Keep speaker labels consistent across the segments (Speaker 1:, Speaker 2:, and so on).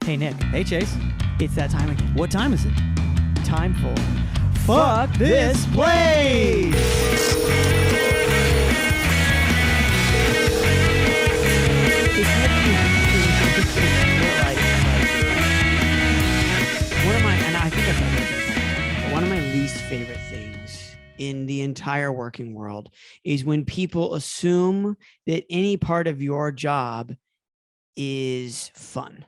Speaker 1: Hey, Nick.
Speaker 2: Hey, Chase.
Speaker 1: It's that time again.
Speaker 2: What time is it?
Speaker 1: Time for
Speaker 2: Fuck This Place!
Speaker 1: One of my least favorite things in the entire working world is when people assume that any part of your job is fun.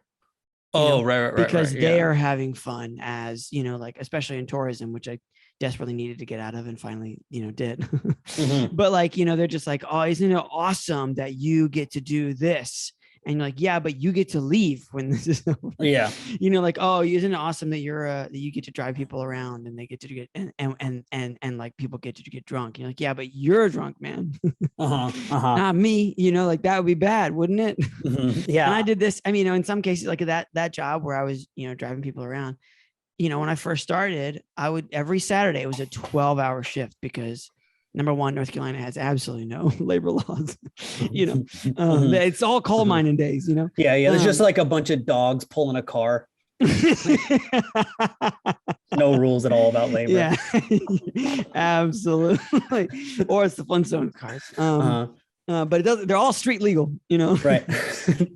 Speaker 2: Right.
Speaker 1: Because they are having fun, as like, especially in tourism, which I desperately needed to get out of and finally, did.
Speaker 2: Mm-hmm.
Speaker 1: But like, they're just like, oh, isn't it awesome that you get to do this? And you're like, yeah, but you get to leave when this is over.
Speaker 2: Yeah.
Speaker 1: Like, oh, isn't it awesome that that you get to drive people around and they get to get and like people get to get drunk. And you're like, yeah, but you're drunk, man. Not me. Like that would be bad, wouldn't it?
Speaker 2: Mm-hmm. Yeah.
Speaker 1: And I did this. I mean, in some cases, like that job where I was, driving people around. When I first started, I would every Saturday it was a 12-hour shift because number one, North Carolina has absolutely no labor laws. It's all coal mining days.
Speaker 2: Yeah. There's just like a bunch of dogs pulling a car. No rules at all about labor.
Speaker 1: Yeah, absolutely. Or it's the Flintstone cars. But it doesn't. They're all street legal.
Speaker 2: Right.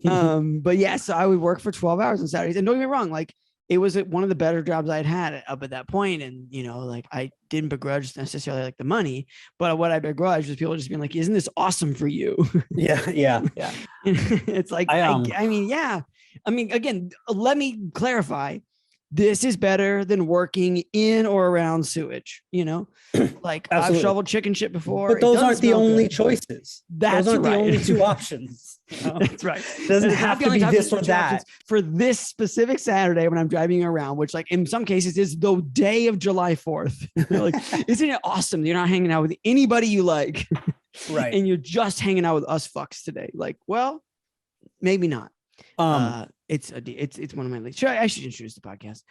Speaker 1: But yeah, so I would work for 12 hours on Saturdays, and don't get me wrong, like. It was one of the better jobs I'd had up at that point. And, like I didn't begrudge necessarily like the money, but what I begrudged was people just being like, isn't this awesome for you?
Speaker 2: Yeah.
Speaker 1: It's like, I mean, again, let me clarify. This is better than working in or around sewage, like Absolutely. I've shoveled chicken shit before.
Speaker 2: But those aren't the only choices.
Speaker 1: Those aren't
Speaker 2: the only two options.
Speaker 1: That's right.
Speaker 2: It doesn't have to be this or that.
Speaker 1: For this specific Saturday when I'm driving around, which like in some cases is the day of July 4th. Like, isn't it awesome? You're not hanging out with anybody you like.
Speaker 2: Right.
Speaker 1: And you're just hanging out with us fucks today. Like, well, maybe not. It's one of my least. Sure, I should introduce the podcast.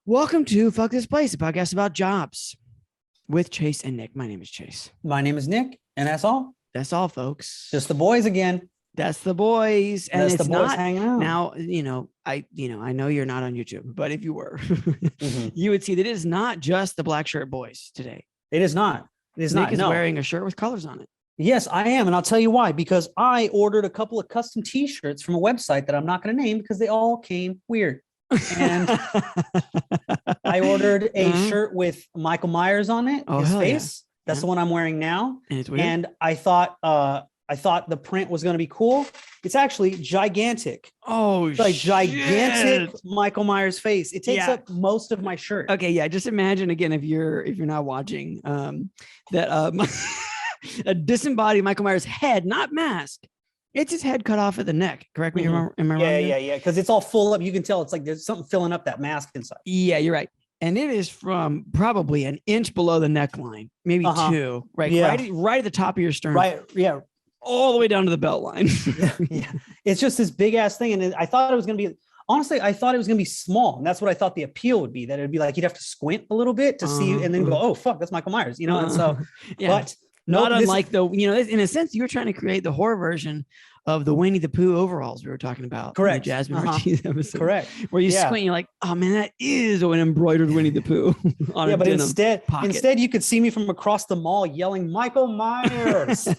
Speaker 1: Welcome to Fuck This Place, a podcast about jobs with Chase and Nick. My name is Chase.
Speaker 2: My name is Nick, and that's all.
Speaker 1: That's all, folks.
Speaker 2: Just the boys again.
Speaker 1: That's the boys, and
Speaker 2: that's
Speaker 1: it's
Speaker 2: the boys
Speaker 1: not
Speaker 2: hanging out.
Speaker 1: Now. I know you're not on YouTube, but if you were, you would see that it is not just the black shirt boys today.
Speaker 2: It is not. It is
Speaker 1: Nick
Speaker 2: not.
Speaker 1: is wearing a shirt with colors on it.
Speaker 2: Yes, I am. And I'll tell you why, because I ordered a couple of custom t-shirts from a website that I'm not going to name because they all came weird. And I ordered a shirt with Michael Myers on it, his face. Yeah. That's the one I'm wearing now. And it's weird. And I thought the print was going to be cool. It's actually gigantic.
Speaker 1: Oh,
Speaker 2: it's like gigantic Michael Myers face. It takes up most of my shirt.
Speaker 1: Okay, yeah. Just imagine again if you're not watching that a disembodied Michael Myers head, not mask. It's his head cut off at the neck. Correct me. Am I wrong?
Speaker 2: Yeah. Because it's all full up. You can tell it's like there's something filling up that mask inside.
Speaker 1: Yeah, you're right. And it is from probably an inch below the neckline, maybe 2. Right. Yeah. Right at the top of your sternum.
Speaker 2: Right. Yeah.
Speaker 1: All the way down to the belt line.
Speaker 2: Yeah. It's just this big ass thing. And I thought it was going to be, honestly, I thought it was going to be small. And that's what I thought the appeal would be, that it'd be like, you'd have to squint a little bit to see and then go, oh, fuck, that's Michael Myers, And so, but
Speaker 1: not unlike in a sense, you were trying to create the horror version of the Winnie the Pooh overalls we were talking about.
Speaker 2: Correct.
Speaker 1: In the Jasmine Ortiz episode.
Speaker 2: Correct.
Speaker 1: Where you squint, you're like, oh man, that is an embroidered Winnie the Pooh.
Speaker 2: But instead you could see me from across the mall yelling, Michael Myers.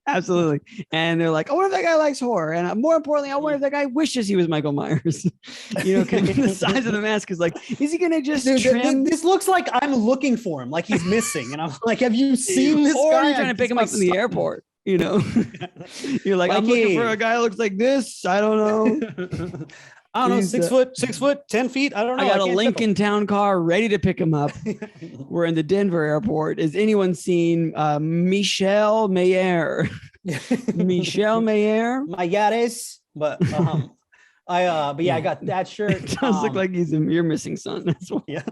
Speaker 1: Absolutely. And they're like, oh, what if that guy likes horror? And more importantly, I wonder if that guy wishes he was Michael Myers. The size of the mask is like, is he gonna just trim?
Speaker 2: This looks like I'm looking for him, like he's missing. And I'm like, have you seen this
Speaker 1: or
Speaker 2: guy?
Speaker 1: Or you're trying to pick him up in the airport. You're like, I'm looking for a guy who looks like this. I don't know.
Speaker 2: I don't know, 6 foot, 10 feet. I don't know.
Speaker 1: I got a Lincoln Town car ready to pick him up. We're in the Denver airport. Has anyone seen Michelle Mayer? Michelle Mayer?
Speaker 2: Mayares. But I got that shirt.
Speaker 1: It does look like you're missing son. That's why.
Speaker 2: Yeah.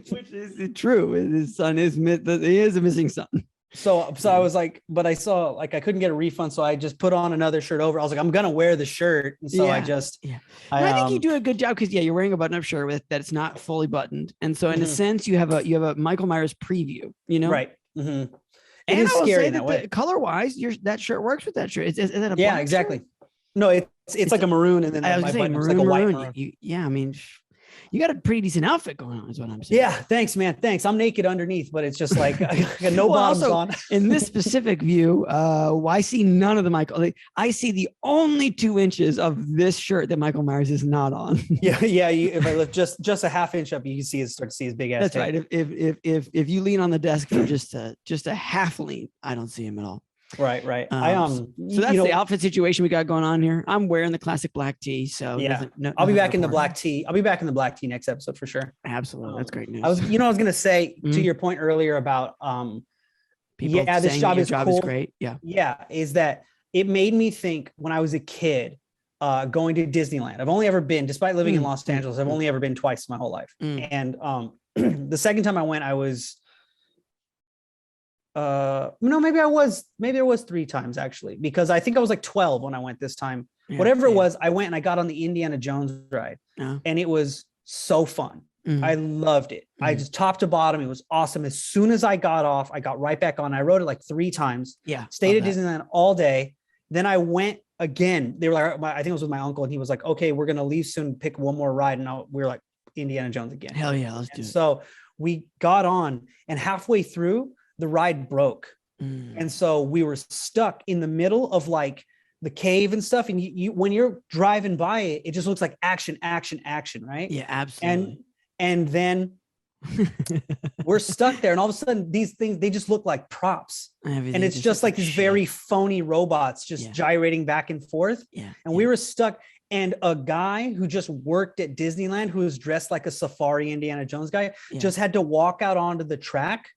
Speaker 1: Which is true. His son he is a missing son.
Speaker 2: So I was like, but I saw like I couldn't get a refund, so I just put on another shirt over. I was like, I'm gonna wear the shirt, and so I
Speaker 1: think you do a good job because you're wearing a button-up shirt with that it's not fully buttoned, and so in a sense you have a Michael Myers preview,
Speaker 2: right? Mm-hmm.
Speaker 1: It is scary in that way. Color-wise, that shirt works with that shirt. Is that a black
Speaker 2: exactly.
Speaker 1: Shirt?
Speaker 2: No, it's like a maroon, and then
Speaker 1: I was
Speaker 2: my
Speaker 1: gonna say
Speaker 2: button was like a
Speaker 1: maroon,
Speaker 2: white
Speaker 1: maroon.
Speaker 2: maroon.
Speaker 1: Yeah, I mean, you got a pretty decent outfit going on, is what I'm saying.
Speaker 2: Yeah, thanks, man. Thanks. I'm naked underneath, but it's just like I got no
Speaker 1: Well,
Speaker 2: bottoms
Speaker 1: also,
Speaker 2: on.
Speaker 1: in this specific view, I see none of the Michael. Like, I see the only 2 inches of this shirt that Michael Myers is not on.
Speaker 2: Yeah. If I lift just a half inch up, you can start to see his big ass.
Speaker 1: That's right. If you lean on the desk for just a half lean, I don't see him at all.
Speaker 2: Right.
Speaker 1: So that's the outfit situation we got going on here. I'm wearing the classic black tee, so
Speaker 2: yeah, I'll be back in the black tee. I'll be back in the black tee next episode for sure.
Speaker 1: Absolutely, that's great news.
Speaker 2: I was gonna say to your point earlier about
Speaker 1: people
Speaker 2: this job is cool.
Speaker 1: Is great.
Speaker 2: Yeah, is that it made me think when I was a kid, going to Disneyland. I've only ever been, despite living in Los Angeles, I've only ever been twice my whole life. And the second time I went, I was. No, maybe there was 3 times actually, because I think I was like 12 when I went this time. Whatever it was, I went and I got on the Indiana Jones ride, and it was so fun. I loved it. I just top to bottom. It was awesome. As soon as I got off, I got right back on. I rode it like 3 times. Stayed at Disneyland all day. Then I went again. They were like, I think it was with my uncle, and he was like, "Okay, we're gonna leave soon. Pick one more ride." And we were like, Indiana Jones again.
Speaker 1: Hell yeah, let's do it.
Speaker 2: So we got on, and halfway through, the ride broke. And so we were stuck in the middle of like the cave and stuff. And you when you're driving by it, it just looks like action, right?
Speaker 1: Yeah, absolutely.
Speaker 2: And then we're stuck there. And all of a sudden these things, they just look like props. And it's just like these very phony robots just gyrating back and forth. And we were stuck. And a guy who just worked at Disneyland, who was dressed like a safari Indiana Jones guy, just had to walk out onto the track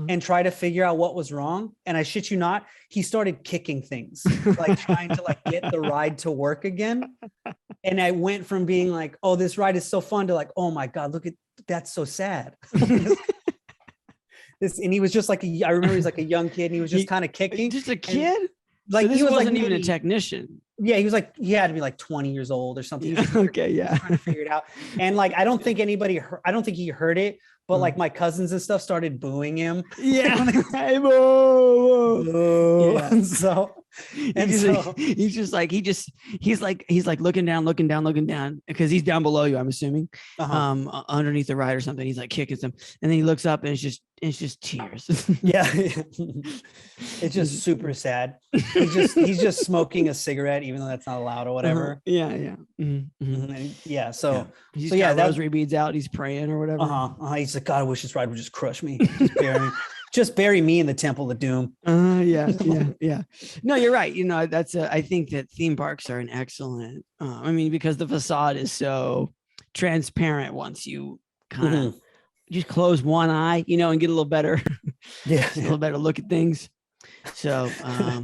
Speaker 2: and try to figure out what was wrong. And I shit you not, he started kicking things, like trying to like get the ride to work again. And I went from being like, oh, this ride is so fun, to like, oh my God, look at, that's so sad. And he was just like, I remember he's like a young kid, and he was just kind of kicking.
Speaker 1: Just a kid?
Speaker 2: Like,
Speaker 1: so
Speaker 2: he
Speaker 1: wasn't even a technician.
Speaker 2: Yeah, he was like, he had to be like 20 years old or something.
Speaker 1: Okay, yeah.
Speaker 2: Trying to figure it out. And like, I don't think he heard it, but like my cousins and stuff started booing him.
Speaker 1: Yeah. Hey, boo.
Speaker 2: Yeah. He's
Speaker 1: like looking down because he's down below you, I'm assuming, underneath the ride or something. He's like kicking some, and then he looks up, and it's just tears.
Speaker 2: Yeah. It's just super sad. He's just smoking a cigarette, even though that's not allowed or whatever.
Speaker 1: Yeah.
Speaker 2: So
Speaker 1: he's got rosary beads out. He's praying or whatever.
Speaker 2: He's like, God, I wish this ride would just crush me. Just bury me in the Temple of Doom.
Speaker 1: Yeah. No, you're right. You know, I think that theme parks are an excellent, because the facade is so transparent once you kind of just close one eye, and get a little better, a little better look at things. So I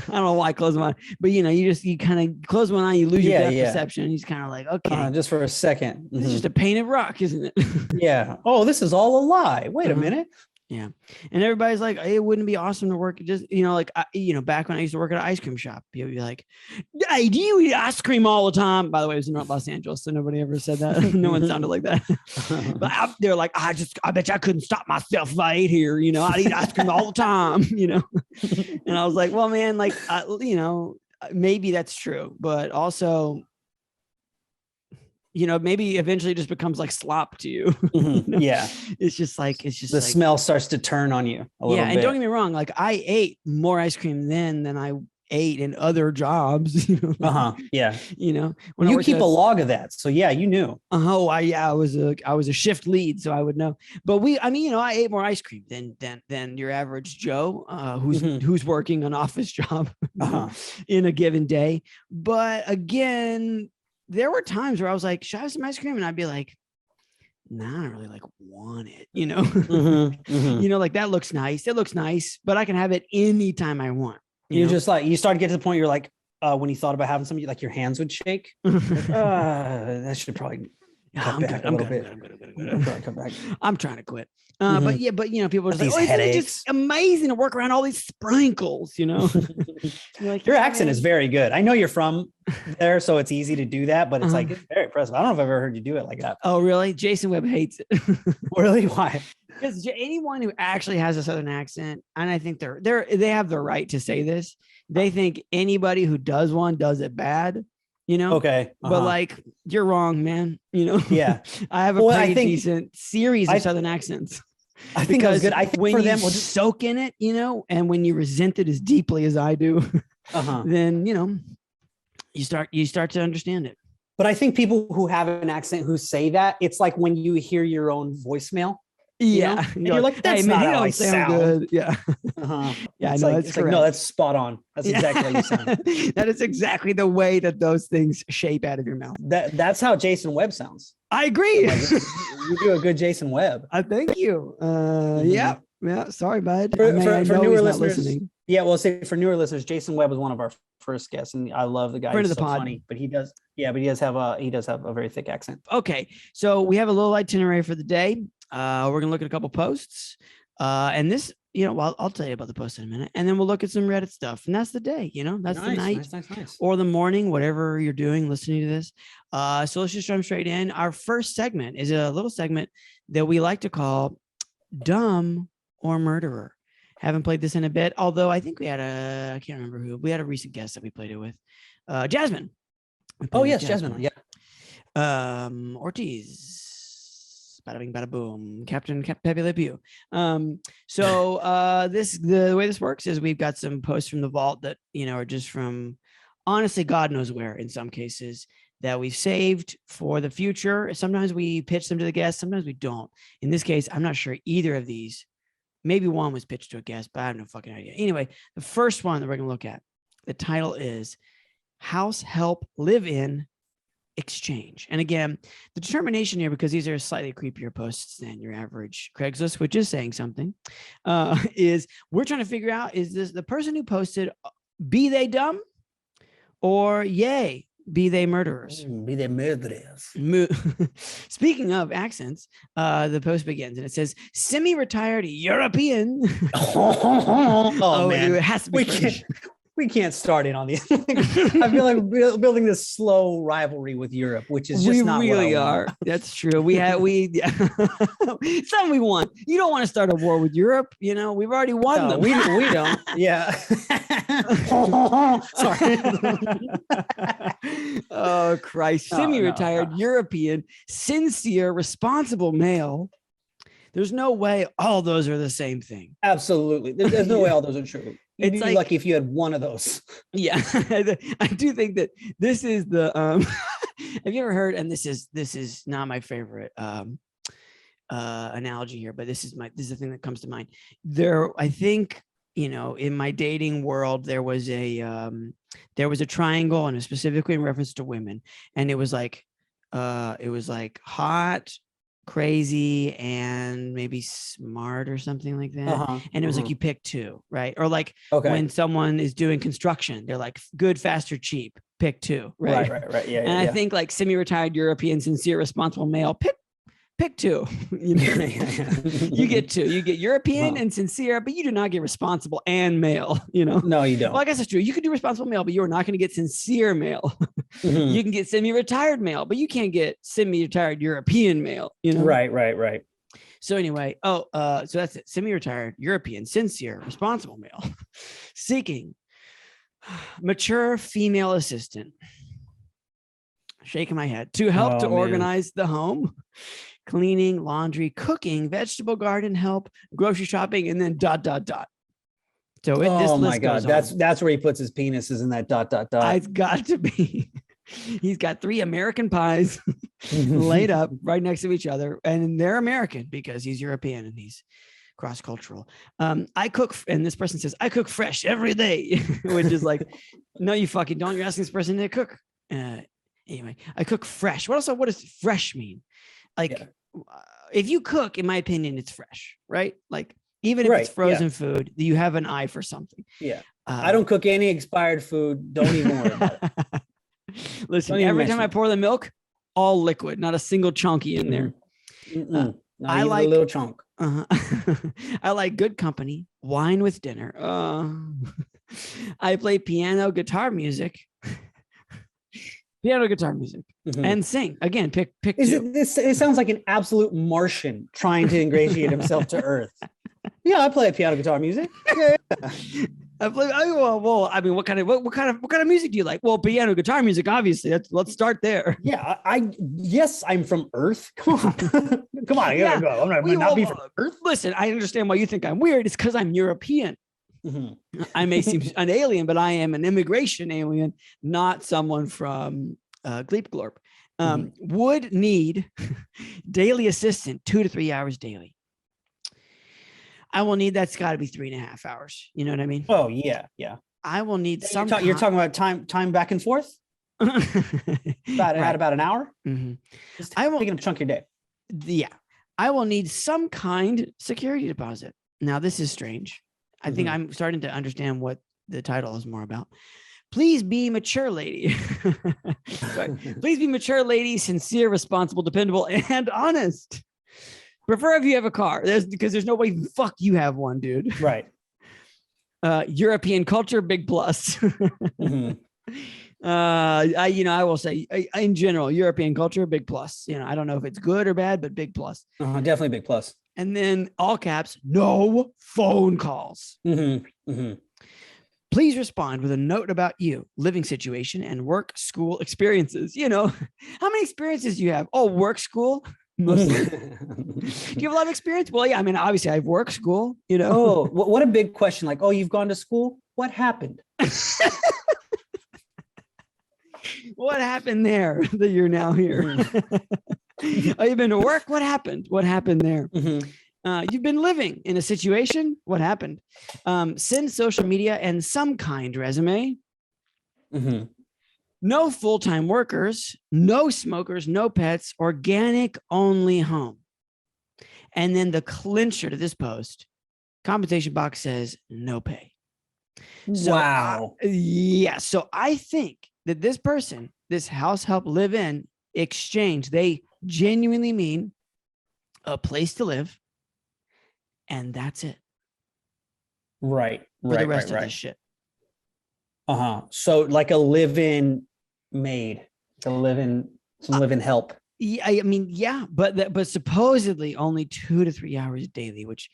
Speaker 1: don't know why I close my eye, but you kind of close one eye, you lose your depth perception, and he's kind of like, okay,
Speaker 2: just for a second.
Speaker 1: It's just a painted rock, isn't it?
Speaker 2: Yeah. Oh, this is all a lie. Wait a minute.
Speaker 1: Yeah. And everybody's like, hey, it wouldn't be awesome to work just, back when I used to work at an ice cream shop, people would be like, hey, do you eat ice cream all the time? By the way, it was in Los Angeles, so nobody ever said that. No one sounded like that. But they're like, I bet you I couldn't stop myself if I ate here. I'd eat ice cream all the time, And I was like, well, man, like, maybe that's true, but also, maybe eventually it just becomes like slop to you.
Speaker 2: Yeah.
Speaker 1: It's just
Speaker 2: the smell starts to turn on you a little bit.
Speaker 1: And don't get me wrong. Like, I ate more ice cream then than I ate in other jobs.
Speaker 2: Yeah.
Speaker 1: When
Speaker 2: you keep a log of that. So yeah, you knew.
Speaker 1: I was a shift lead, so I would know. But I ate more ice cream than your average Joe, who's working an office job in a given day. But again, there were times where I was like, should I have some ice cream? And I'd be like, nah, I don't really want it, like, that looks nice. It looks nice, but I can have it anytime I want.
Speaker 2: You're just like, you start to get to the point, you're like, when you thought about having something, like your hands would shake. That should probably cut back a little bit.
Speaker 1: I'm trying to quit. But people are like, oh, it's just amazing to work around all these sprinkles,
Speaker 2: Like, your accent is very good. I know you're from there, so it's easy to do that, but it's like, it's very impressive. I don't know if I've ever heard you do it like that.
Speaker 1: Oh, really? Jason Webb hates it.
Speaker 2: Really? Why?
Speaker 1: Because anyone who actually has a Southern accent, and I think they have the right to say this, they think anybody who does one does it bad, you know?
Speaker 2: Okay.
Speaker 1: But like, you're wrong, man. You know?
Speaker 2: Yeah.
Speaker 1: I have a
Speaker 2: Well,
Speaker 1: pretty decent series of Southern accents.
Speaker 2: I think that's good. I think
Speaker 1: when
Speaker 2: for
Speaker 1: you
Speaker 2: them,
Speaker 1: soak in it, you know, and when you resent it as deeply as I do, then, you know, you start to understand it.
Speaker 2: But I think people who have an accent who say that, it's like when you hear your own voicemail.
Speaker 1: Yeah.
Speaker 2: You're like, that's
Speaker 1: hey, man,
Speaker 2: not
Speaker 1: he
Speaker 2: how I
Speaker 1: don't sound
Speaker 2: sound.
Speaker 1: good. Yeah. Yeah, I know.
Speaker 2: Like,
Speaker 1: That's correct.
Speaker 2: like, no, that's spot on. That's exactly how you sound.
Speaker 1: That is exactly the way that those things shape out of your mouth.
Speaker 2: That's how Jason Webb sounds.
Speaker 1: I agree.
Speaker 2: Like, you do a good Jason Webb.
Speaker 1: Thank you. Yeah. Sorry, bud.
Speaker 2: For
Speaker 1: newer listeners.
Speaker 2: Yeah, well, say for newer listeners, Jason Webb was one of our first guests, and I love the guy.
Speaker 1: Friend
Speaker 2: He's
Speaker 1: of the
Speaker 2: so
Speaker 1: pod.
Speaker 2: funny, but he does have a very thick accent.
Speaker 1: Okay, so we have a little itinerary for the day. We're gonna look at a couple posts, and this, you know, I'll tell you about the post in a minute, and then we'll look at some Reddit stuff, and that's the day. You know, that's the night or the morning, whatever you're doing, listening to this. So let's just jump straight in. Our first segment is a little segment that we like to call "Dumb or Murderer." Haven't played this in a bit, although I think we had I can't remember who. We had a recent guest that we played it with, Jasmine.
Speaker 2: Oh yes, Jasmine.
Speaker 1: Yeah. Ortiz. Bada bing, bada boom. Captain Pepe Le Pew. So the way this works is we've got some posts from the vault that, you know, are just from honestly God knows where in some cases that we've saved for the future. Sometimes we pitch them to the guests, sometimes we don't. In this case, I'm not sure either of these. Maybe one was pitched to a guest, but I have no fucking idea. Anyway, the first one that we're going to look at, the title is House Help Live-In Exchange. And again, the determination here, because these are slightly creepier posts than your average Craigslist, which is saying something, is we're trying to figure out, is this the person who posted, be they dumb or yay, be they murderers?
Speaker 2: Be they murderers.
Speaker 1: Speaking of accents, the post begins and it says, semi-retired European.
Speaker 2: Oh man,
Speaker 1: it has to be French.
Speaker 2: We can't start in on the. I feel like we're building this slow rivalry with Europe, which is just not
Speaker 1: really
Speaker 2: what I
Speaker 1: are.
Speaker 2: want.
Speaker 1: That's true. Something we want. You don't want to start a war with Europe. You know, we've already won them.
Speaker 2: We don't. Yeah. Sorry.
Speaker 1: Oh Christ! Semi-retired European, sincere, responsible male. There's no way all those are the same thing.
Speaker 2: Absolutely. There's no way all those are true. You'd be lucky if you had one of those.
Speaker 1: Yeah. I do think that this is the have you ever heard, and this is not my favorite analogy here, but this is the thing that comes to mind. I think, you know, in my dating world, there was a triangle, and specifically in reference to women, and it was like hot, crazy, and maybe smart or something like that. And it was like you pick two, right? Or like when someone is doing construction, they're like good, fast, or cheap. Pick two, right?
Speaker 2: Right. Yeah.
Speaker 1: And I think like semi-retired European, sincere, responsible male, pick two. You know? You get two. You get European and sincere, but you do not get responsible and male. You know?
Speaker 2: No, you don't.
Speaker 1: Well, I guess it's true. You can do responsible male, but you're not going to get sincere male. You can get semi-retired male, but you can't get semi-retired European male. You know?
Speaker 2: Right.
Speaker 1: So anyway, so that's it. Semi-retired European, sincere, responsible male, seeking mature female assistant. Shaking my head to help organize the home. Cleaning, laundry, cooking, vegetable garden help, grocery shopping, and then ... So this list goes on.
Speaker 2: That's where he puts his penis, is in that ...
Speaker 1: It's got to be. He's got 3 American pies laid up right next to each other, and they're American because he's European and he's cross-cultural. I cook, and this person says, I cook fresh every day, which is like, no, you fucking don't. You're asking this person to cook. Anyway, I cook fresh. What does fresh mean? Like, if you cook, in my opinion, it's fresh, right? Like, even if it's frozen food, you have an eye for something. Yeah.
Speaker 2: I don't cook any expired food. Don't even worry about it.
Speaker 1: Listen, every time I pour the milk, all liquid, not a single chunky in there.
Speaker 2: I like a little chunk.
Speaker 1: I like good company, wine with dinner. I play piano, guitar music. And sing again. Pick two.
Speaker 2: It sounds like an absolute Martian trying to ingratiate himself to Earth. Yeah, I play piano, guitar music. Yeah.
Speaker 1: Well, I mean, what kind of music do you like? Well, piano, guitar music, obviously. Let's start there.
Speaker 2: Yeah, yes, I'm from Earth. Come on, come on.
Speaker 1: Yeah.
Speaker 2: Go. I'm not be from Earth.
Speaker 1: Listen, I understand why you think I'm weird. It's because I'm European. Mm-hmm. I may seem an alien, but I am an immigration alien, not someone from Gleep Glorp. Would need daily assistant 2 to 3 hours daily. I will need that's got to be 3.5 hours. You know what I mean?
Speaker 2: Oh yeah.
Speaker 1: I will need some.
Speaker 2: You're talking about time back and forth. About an hour.
Speaker 1: Mm-hmm.
Speaker 2: Just taking a chunk of your day.
Speaker 1: Yeah, I will need some kind security deposit. Now this is strange. I think I'm starting to understand what the title is more about. Please be mature, lady. Please be mature, lady, sincere, responsible, dependable, and honest. Prefer if you have a car. Because there's no way fuck you have one, dude.
Speaker 2: Right.
Speaker 1: European culture, big plus. I will say in general, European culture, big plus. I don't know if it's good or bad, but big plus.
Speaker 2: Definitely big plus.
Speaker 1: And then all caps, no phone calls. Please respond with a note about you, living situation, and work school experiences. How many experiences do you have? Oh, work school. Mostly. Do you have a lot of experience? Well, yeah. I mean, obviously, I've worked school.
Speaker 2: Oh, what a big question! Like, oh, you've gone to school. What happened?
Speaker 1: What happened there that you're now here? Oh, you've been to work? What happened? What happened there? You've been living in a situation? What happened? Send social media and some kind resume. No full-time workers, no smokers, no pets, organic only home. And then the clincher to this post, compensation box says no pay. So,
Speaker 2: wow.
Speaker 1: So I think that this person, this house help live in exchange, they genuinely mean a place to live. And that's it.
Speaker 2: Right.
Speaker 1: For the rest of this shit.
Speaker 2: So like a live-in maid, some live-in help.
Speaker 1: Yeah, I mean, yeah, but supposedly only 2 to 3 hours daily, which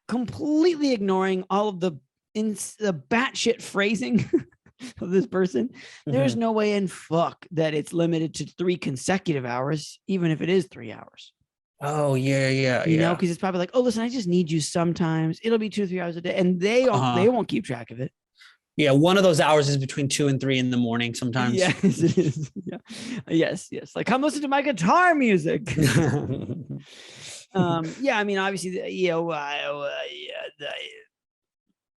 Speaker 1: completely ignoring all of the batshit phrasing of this person. There's no way in fuck that it's limited to 3 consecutive hours, even if it is 3 hours.
Speaker 2: Oh yeah.
Speaker 1: You know, because it's probably like, oh, listen, I just need you sometimes. It'll be 2 or 3 hours a day, and they won't keep track of it. Yeah,
Speaker 2: one of those hours is between 2 and 3 in the morning sometimes.
Speaker 1: Yes, it is. Yeah. Yes. Like, come listen to my guitar music. Yeah, I mean, obviously,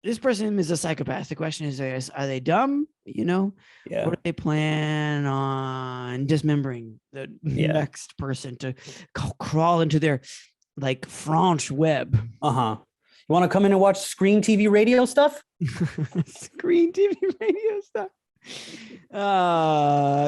Speaker 1: this person is a psychopath. The question is, are they dumb? Or do they plan on dismembering the next person to crawl into their like French web?
Speaker 2: You want to come in and watch screen TV radio stuff?
Speaker 1: Screen TV radio stuff.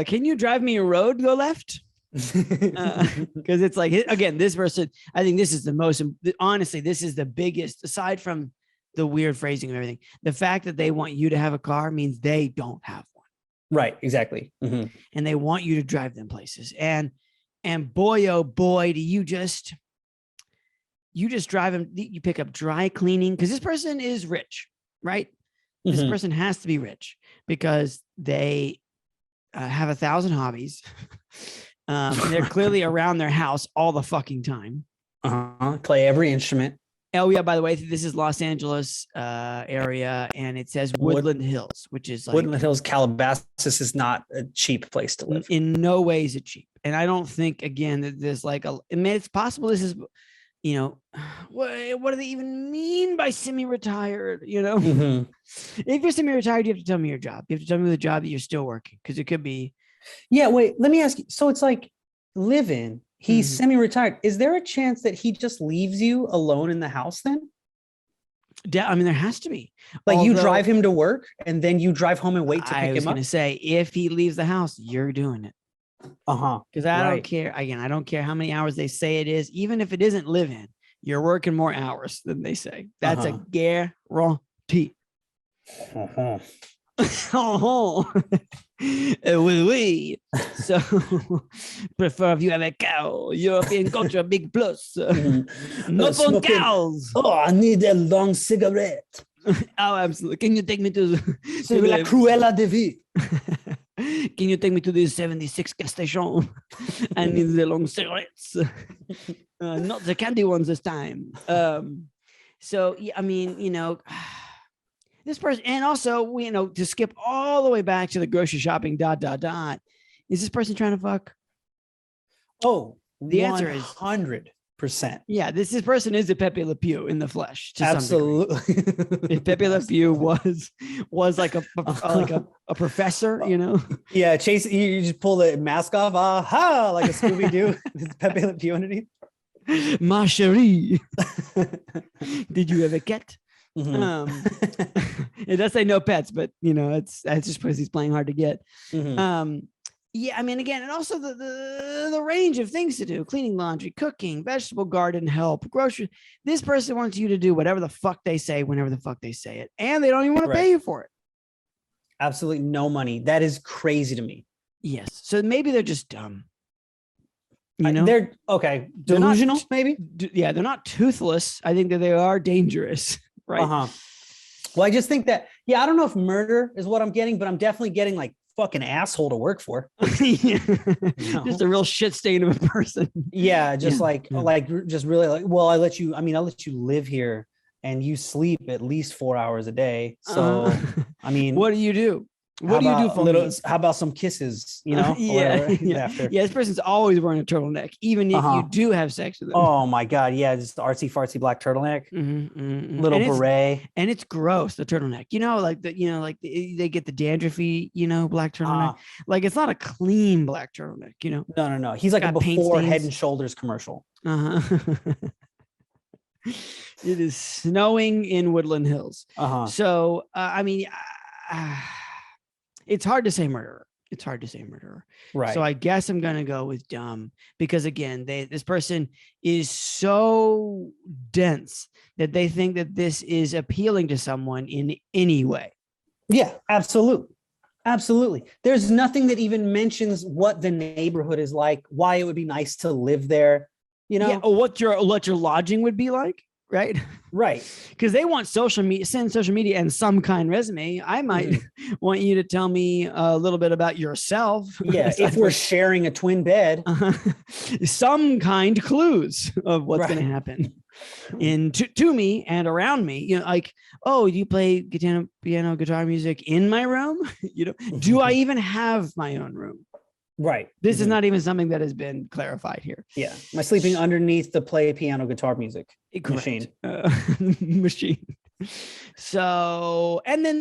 Speaker 1: Can you drive me a road? Go left. Because it's like, again, this person, I think this is the most, honestly, this is the biggest, aside from the weird phrasing of everything, the fact that they want you to have a car means they don't have one.
Speaker 2: Right. Exactly.
Speaker 1: And they want you to drive them places. And boy, oh boy, do you just drive them, you pick up dry cleaning, because this person is rich, right? This person has to be rich because they have 1,000 hobbies. They're clearly around their house all the fucking time.
Speaker 2: Play every instrument.
Speaker 1: Oh yeah, by the way, this is Los Angeles area, and it says Woodland Hills, which is like
Speaker 2: Woodland Hills, Calabasas is not a cheap place to live.
Speaker 1: In no way is it cheap. And I don't think, again, that there's like I mean, it's possible this is, what do they even mean by semi-retired? If you're semi-retired, you have to tell me your job. You have to tell me the job that you're still working, because it could be.
Speaker 2: Yeah, wait, let me ask you. So it's like live in. He's semi-retired. Is there a chance that he just leaves you alone in the house then?
Speaker 1: I mean, there has to be.
Speaker 2: Like, you drive him to work and then you drive home and wait to pick him up?
Speaker 1: I was going to say, if he leaves the house, you're doing it. Because I don't care. Again, I don't care how many hours they say it is. Even if it isn't live in, you're working more hours than they say. That's a guarantee. Oui. So prefer if you have a cow. European culture, big plus. Not on cows.
Speaker 2: Oh, I need a long cigarette.
Speaker 1: Oh, absolutely. Can you take me to
Speaker 2: C'est la Cruella de Vil.
Speaker 1: Can you take me to the 76 gas station? I need the long cigarettes, not the candy ones this time. So yeah, I mean, this person, and also, to skip all the way back to the grocery shopping, ... Is this person trying to fuck?
Speaker 2: Oh,
Speaker 1: The answer is
Speaker 2: 100%.
Speaker 1: Yeah, this person is a Pepe Le Pew in the flesh. To
Speaker 2: Absolutely.
Speaker 1: Some degree. If Pepe Le Pew was like a professor,
Speaker 2: Yeah, Chase, you just pull the mask off, aha, like a Scooby Doo. It's Pepe Le Pew underneath.
Speaker 1: Ma chérie, did you have a cat?
Speaker 2: Mm-hmm.
Speaker 1: It does say no pets, but it's just because he's playing hard to get.
Speaker 2: Mm-hmm.
Speaker 1: Yeah, I mean, again, and also the range of things to do: cleaning, laundry, cooking, vegetable garden help, grocery. This person wants you to do whatever the fuck they say, whenever the fuck they say it, and they don't even want to pay you for it.
Speaker 2: Absolutely no money. That is crazy to me.
Speaker 1: Yes, so maybe they're just dumb.
Speaker 2: They're okay. Delusional, maybe.
Speaker 1: Yeah, they're not toothless. I think that they are dangerous, right?
Speaker 2: Well, I just think that, I don't know if murder is what I'm getting, but I'm definitely getting like fucking asshole to work for.
Speaker 1: Just a real shit stain of a person.
Speaker 2: Yeah, just just really like, well, I'll let you live here and you sleep at least 4 hours a day. So I mean,
Speaker 1: what do you do? What do you do for me?
Speaker 2: How about some kisses?
Speaker 1: Yeah. This person's always wearing a turtleneck, even if you do have sex with them.
Speaker 2: Oh my god, yeah, just artsy fartsy black turtleneck, little beret,
Speaker 1: and it's gross. The turtleneck, they get the dandruffy, black turtleneck. Like it's not a clean black turtleneck,
Speaker 2: No. He's like a before Head and Shoulders commercial.
Speaker 1: It is snowing in Woodland Hills. So I mean. It's hard to say murderer. Right. So I guess I'm going to go with dumb because, again, this person is so dense that they think that this is appealing to someone in any way.
Speaker 2: Yeah, absolutely. Absolutely. There's nothing that even mentions what the neighborhood is like, why it would be nice to live there,
Speaker 1: Yeah, or what your lodging would be like. Right. Because they want send social media and some kind resume. I might want you to tell me a little bit about yourself.
Speaker 2: Yeah. If we're sharing a twin bed,
Speaker 1: some kind clues of what's going to happen to me and around me. Like, oh, do you play piano, guitar music in my room? Do I even have my own room?
Speaker 2: Right.
Speaker 1: This is not even something that has been clarified here.
Speaker 2: Yeah. Am I sleeping underneath the play piano guitar music machine?
Speaker 1: Machine. So, and then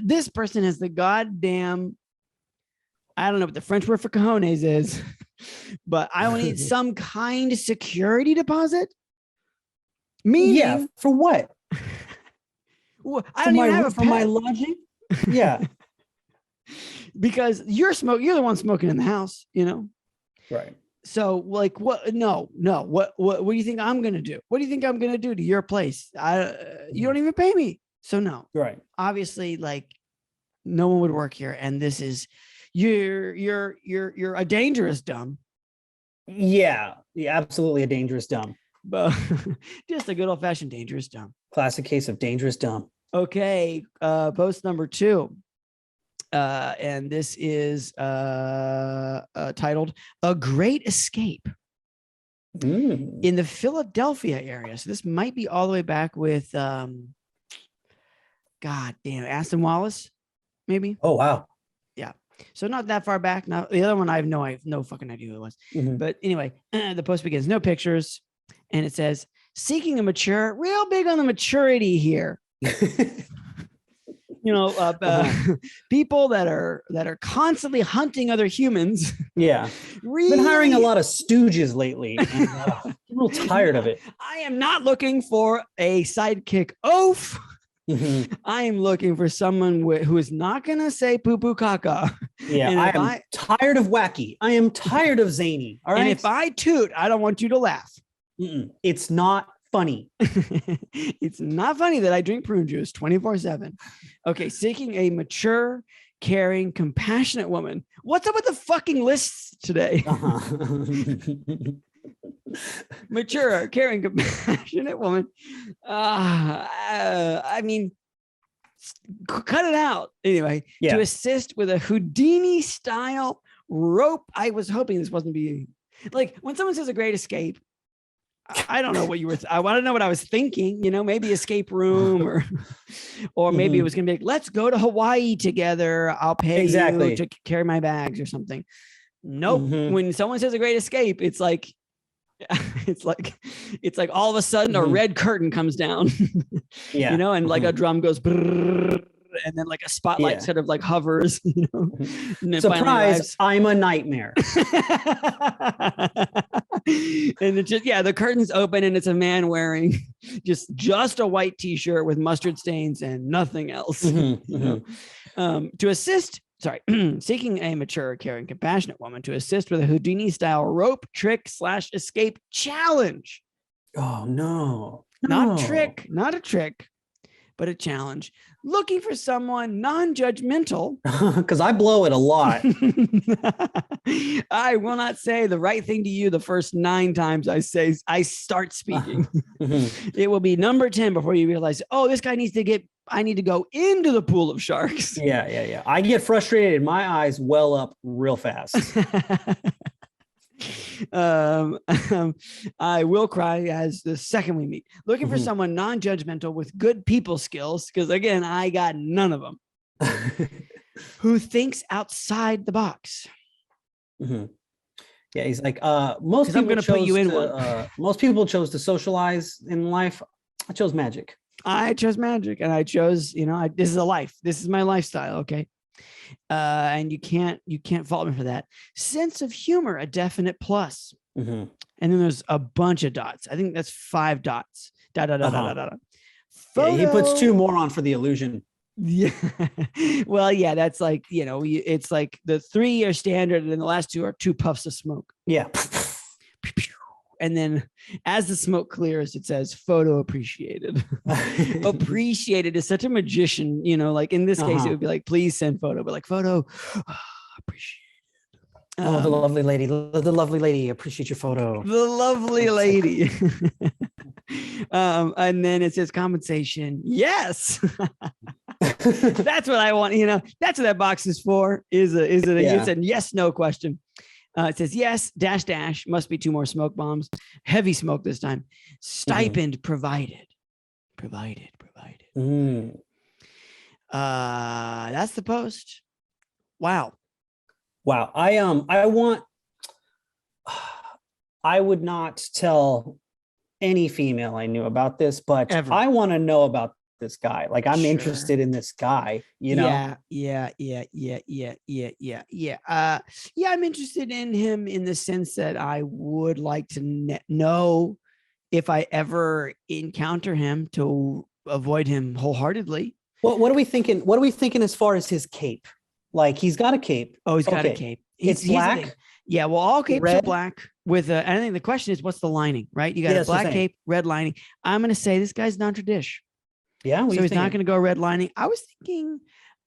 Speaker 1: this person has the goddamn, I don't know what the French word for cojones is, but I will need some kind of security deposit. Meaning,
Speaker 2: yeah. For what?
Speaker 1: Well, I don't even have
Speaker 2: for my lodging. Yeah.
Speaker 1: Because you're the one smoking in the house,
Speaker 2: Right.
Speaker 1: So like, what? No. What do you think I'm going to do? What do you think I'm going to do to your place? You don't even pay me. So no.
Speaker 2: Right.
Speaker 1: Obviously, like no one would work here. And this is, you're a dangerous dumb.
Speaker 2: Yeah. Yeah. Absolutely. A dangerous dumb.
Speaker 1: But just a good old fashioned dangerous dumb.
Speaker 2: Classic case of dangerous dumb.
Speaker 1: Okay. Post number 2. And this is titled "A Great Escape" in the Philadelphia area. So this might be all the way back with, God damn, Aston Wallace, maybe.
Speaker 2: Oh wow,
Speaker 1: yeah. So not that far back. Now the other one, I have no fucking idea who it was. But anyway, the post begins, no pictures, and it says, "Seeking a mature, real big on the maturity here." People that are constantly hunting other humans.
Speaker 2: Yeah. Really? Been hiring a lot of stooges lately. And, I'm a little tired of it.
Speaker 1: I am not looking for a sidekick oaf. I am looking for someone who is not going to say poo poo caca.
Speaker 2: Yeah. I am tired of wacky. I am tired of zany. All right.
Speaker 1: And if I toot, I don't want you to laugh.
Speaker 2: It's not funny.
Speaker 1: It's not funny that I drink prune juice 24/7. Okay, seeking a mature, caring, compassionate woman. What's up with the fucking lists today? Mature, caring, compassionate woman. I mean, cut it out. Anyway, to assist with a Houdini style rope. I was hoping this wasn't be like when someone says a great escape. I don't know what you were. I want to know what I was thinking. Maybe escape room, or maybe it was gonna be like, let's go to Hawaii together. I'll pay you to carry my bags or something. Nope. When someone says a great escape, it's like all of a sudden a red curtain comes down. And like a drum goes. And then like a spotlight sort of like hovers, and
Speaker 2: surprise, I'm a nightmare.
Speaker 1: And it just, the curtains open and it's a man wearing just a white t-shirt with mustard stains and nothing else. To assist, seeking a mature, caring, compassionate woman to assist with a Houdini style rope trick / escape challenge.
Speaker 2: Oh no.
Speaker 1: Not a trick, but a challenge. Looking for someone non-judgmental.
Speaker 2: Because I blow it a lot.
Speaker 1: I will not say the right thing to you the first 9 times I start speaking. It will be number 10 before you realize, oh, this guy I need to go into the pool of sharks.
Speaker 2: Yeah. I get frustrated. My eyes well up real fast.
Speaker 1: I will cry as the second we meet. Looking for someone non-judgmental with good people skills, because again, I got none of them. Who thinks outside the box.
Speaker 2: Yeah, he's like, most people chose to socialize in life. I chose magic.
Speaker 1: And I chose, this is a life. This is my lifestyle. Okay. And you can't fault me for that. Sense of humor, a definite plus. And then there's a bunch of dots. I think that's 5 dots.
Speaker 2: Yeah, he puts 2 more on for the illusion.
Speaker 1: Yeah. Well, yeah, that's like, it's like the 3 are standard and then the last 2 are 2 puffs of smoke.
Speaker 2: Yeah.
Speaker 1: And then as the smoke clears, it says photo appreciated. Appreciated is such a magician, like in this case, it would be like, please send photo, but like photo appreciated.
Speaker 2: The lovely lady. The lovely lady. Appreciate your photo.
Speaker 1: The lovely lady. And then it says compensation. Yes. That's what I want. That's what that box is for. It's a yes, no question. It says yes, -- must be 2 more smoke bombs. Heavy smoke this time. Stipend provided. That's the post. Wow.
Speaker 2: I would not tell any female I knew about this, but
Speaker 1: ever.
Speaker 2: I want to know about this guy. Like I'm interested in this guy,
Speaker 1: Yeah. I'm interested in him in the sense that I would like to know if I ever encounter him to avoid him wholeheartedly.
Speaker 2: What are we thinking? What are we thinking as far as his cape? Like he's got a cape.
Speaker 1: Oh, he's got a cape.
Speaker 2: It's black.
Speaker 1: Yeah, well, all capes are black with I think the question is, what's the lining, right? You got a black cape, red lining. I'm going to say this guy's non-tradish.
Speaker 2: Yeah.
Speaker 1: So he's not going to go red lining. I was thinking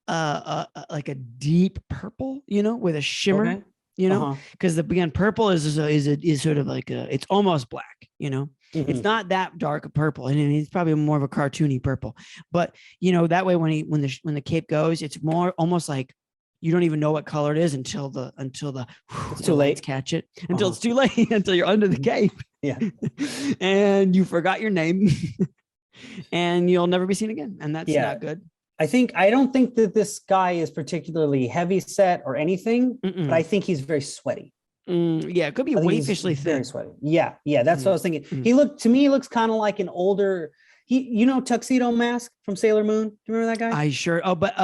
Speaker 1: like a deep purple, with a shimmer, because again, purple is sort of like it's almost black, It's not that dark a purple, and it's probably more of a cartoony purple. But that way when the cape goes, it's more almost like you don't even know what color it is until it's too late to catch it, until it's too late, until you're under the cape.
Speaker 2: Yeah.
Speaker 1: And you forgot your name. And you'll never be seen again. And that's not good.
Speaker 2: I don't think that this guy is particularly heavy set or anything, but I think he's very sweaty.
Speaker 1: It could be wayfishly thin.
Speaker 2: Very sweaty. Yeah. That's what I was thinking. He looks kind of like an older, Tuxedo Mask from Sailor Moon. Do you remember that guy?
Speaker 1: But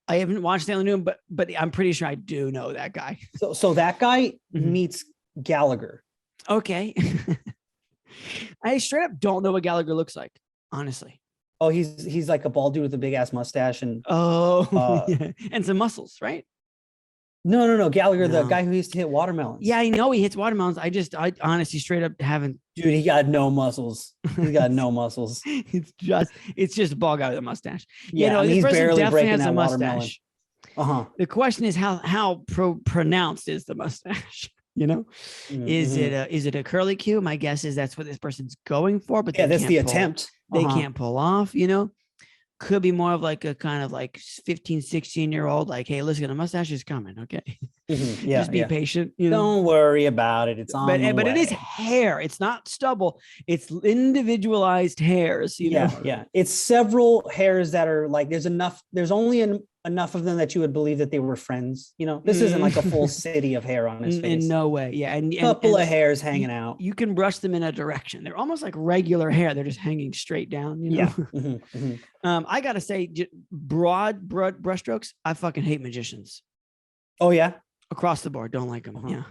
Speaker 1: I haven't watched Sailor Moon, but I'm pretty sure I do know that guy.
Speaker 2: So that guy meets Gallagher. Okay.
Speaker 1: I straight up don't know what Gallagher looks like, honestly.
Speaker 2: Oh, he's like a bald dude with a big ass mustache and
Speaker 1: and some muscles, right?
Speaker 2: No. Gallagher, the guy who used to hit watermelons.
Speaker 1: Yeah, I know he hits watermelons. I honestly straight up haven't.
Speaker 2: Dude, he got no muscles. He's got no muscles.
Speaker 1: It's just a bald guy with a mustache.
Speaker 2: Yeah,
Speaker 1: this
Speaker 2: he's
Speaker 1: person
Speaker 2: barely
Speaker 1: definitely
Speaker 2: breaking
Speaker 1: has
Speaker 2: that
Speaker 1: a
Speaker 2: watermelon.
Speaker 1: mustache. The question is how pronounced is the mustache? You know,
Speaker 2: Mhm.
Speaker 1: is it a curly Q? My guess is that's what this person's going for, but
Speaker 2: Yeah,
Speaker 1: they
Speaker 2: that's the
Speaker 1: can't pull.
Speaker 2: attempt.
Speaker 1: They
Speaker 2: Uh-huh.
Speaker 1: can't pull off. You know, could be more of like a kind of like 15, 16-year-old, like, hey, listen, a mustache is coming. Okay.
Speaker 2: Yeah,
Speaker 1: Just be
Speaker 2: yeah.
Speaker 1: patient, you know.
Speaker 2: Don't worry about it. It's on the
Speaker 1: But it is
Speaker 2: way.
Speaker 1: hair. It's not stubble. It's individualized hairs, you know.
Speaker 2: Yeah, yeah. It's several hairs that are like there's enough. There's only enough of them that you would believe that they were friends. You know, this isn't like a full city of hair on his
Speaker 1: In
Speaker 2: face.
Speaker 1: no way. Yeah.
Speaker 2: Couple of hairs
Speaker 1: you,
Speaker 2: hanging out.
Speaker 1: you can brush them in a direction. They're almost like regular hair. They're just hanging straight down, you know.
Speaker 2: Yeah.
Speaker 1: I gotta say, broad brushstrokes. I fucking hate magicians
Speaker 2: Oh yeah.
Speaker 1: across the board. Don't like them. Yeah.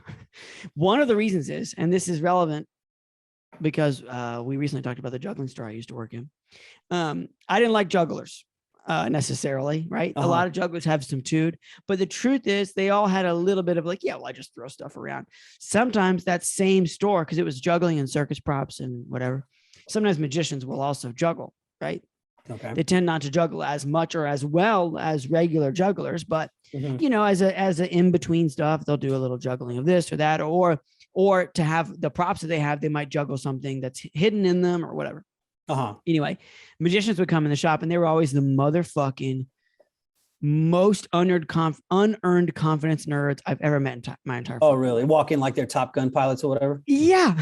Speaker 1: One of the reasons is, and this is relevant because we recently talked about the juggling store I used to work in. I didn't like jugglers necessarily, right? A lot of jugglers have some tude, but the truth is they all had a little bit of like, yeah, well, I just throw stuff around. Sometimes that same store, because it was juggling and circus props and whatever, sometimes magicians will also juggle, right?
Speaker 2: Okay.
Speaker 1: They tend not to juggle as much or as well as regular jugglers, but you know, as a in between stuff, they'll do a little juggling of this or that, or to have the props that they have, they might juggle something that's hidden in them or whatever. Anyway, magicians would come in the shop and they were always the motherfucking most unearned confidence nerds I've ever met in my entire.
Speaker 2: Oh, really? Walk in like they're Top Gun pilots or whatever.
Speaker 1: Yeah.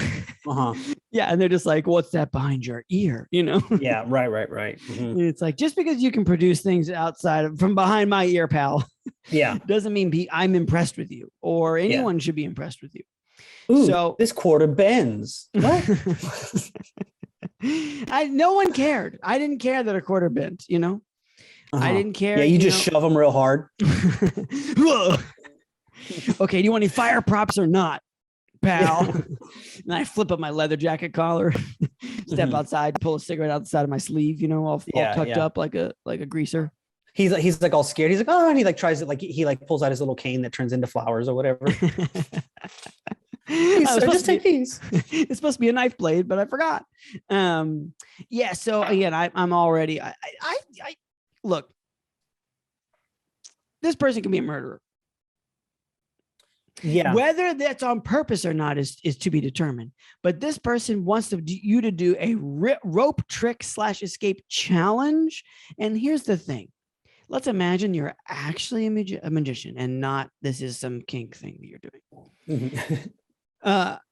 Speaker 1: Yeah, and they're just like, "What's that behind your ear?" You know?
Speaker 2: Yeah. Right.
Speaker 1: It's like just because you can produce things outside of from behind my ear, pal.
Speaker 2: Yeah.
Speaker 1: Doesn't mean I'm impressed with you or anyone should be impressed with you.
Speaker 2: Ooh,
Speaker 1: so
Speaker 2: this quarter bends. What?
Speaker 1: No one cared. I didn't care that a quarter bent, you know. I didn't care.
Speaker 2: Yeah, you just shove them real hard.
Speaker 1: Okay, do you want any fire props or not, pal? And I flip up my leather jacket collar, step outside, pull a cigarette out the side of my sleeve, you know, all tucked up like a greaser.
Speaker 2: He's like all scared. He's like, oh, and he like tries it, like he like pulls out his little cane that turns into flowers or whatever. Just take these.
Speaker 1: It's supposed to be a knife blade, but I forgot. Yeah. So again, I'm already. I look. This person can be a murderer.
Speaker 2: Yeah.
Speaker 1: Whether that's on purpose or not is to be determined. But this person wants you to do a rope trick / escape challenge. And here's the thing. Let's imagine you're actually a magician and not this is some kink thing that you're doing.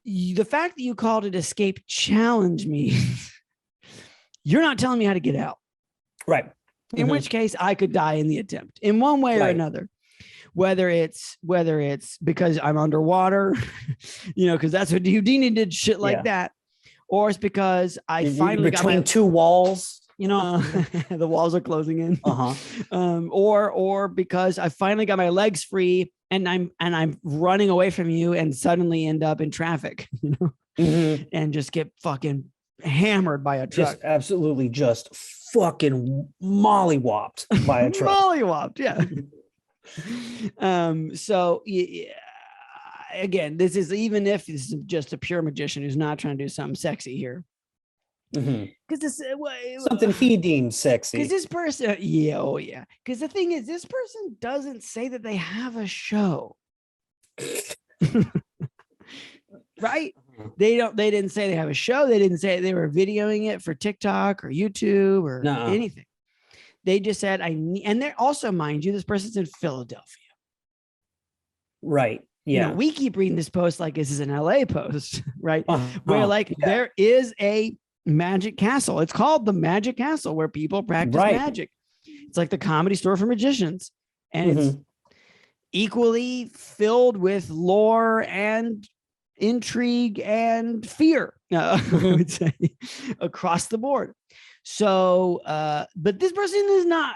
Speaker 1: The fact that you called it escape challenge means you're not telling me how to get out.
Speaker 2: Right.
Speaker 1: In which case I could die in the attempt in one way or another. Whether it's because I'm underwater, you know, because that's what Houdini did, shit like that, or it's because I finally got
Speaker 2: between two walls, you know,
Speaker 1: the walls are closing in, or because I finally got my legs free and I'm running away from you and suddenly end up in traffic, you know, and just get fucking hammered by a truck.
Speaker 2: Just absolutely just fucking mollywopped by a truck.
Speaker 1: Mollywopped, yeah. So yeah, again, this is even if this is just a pure magician who's not trying to do something sexy here, because this
Speaker 2: something he deems sexy.
Speaker 1: Because this person, because the thing is, this person doesn't say that they have a show, right? They didn't say they have a show. They didn't say they were videoing it for TikTok or YouTube or anything. They just said, and they're also, mind you, this person's in Philadelphia.
Speaker 2: Right. Yeah.
Speaker 1: You know, we keep reading this post like this is an LA post, right? Where there is a magic castle. It's called the Magic Castle where people practice magic. It's like the Comedy Store for magicians. And it's equally filled with lore and intrigue and fear, I would say, across the board. So, but this person is not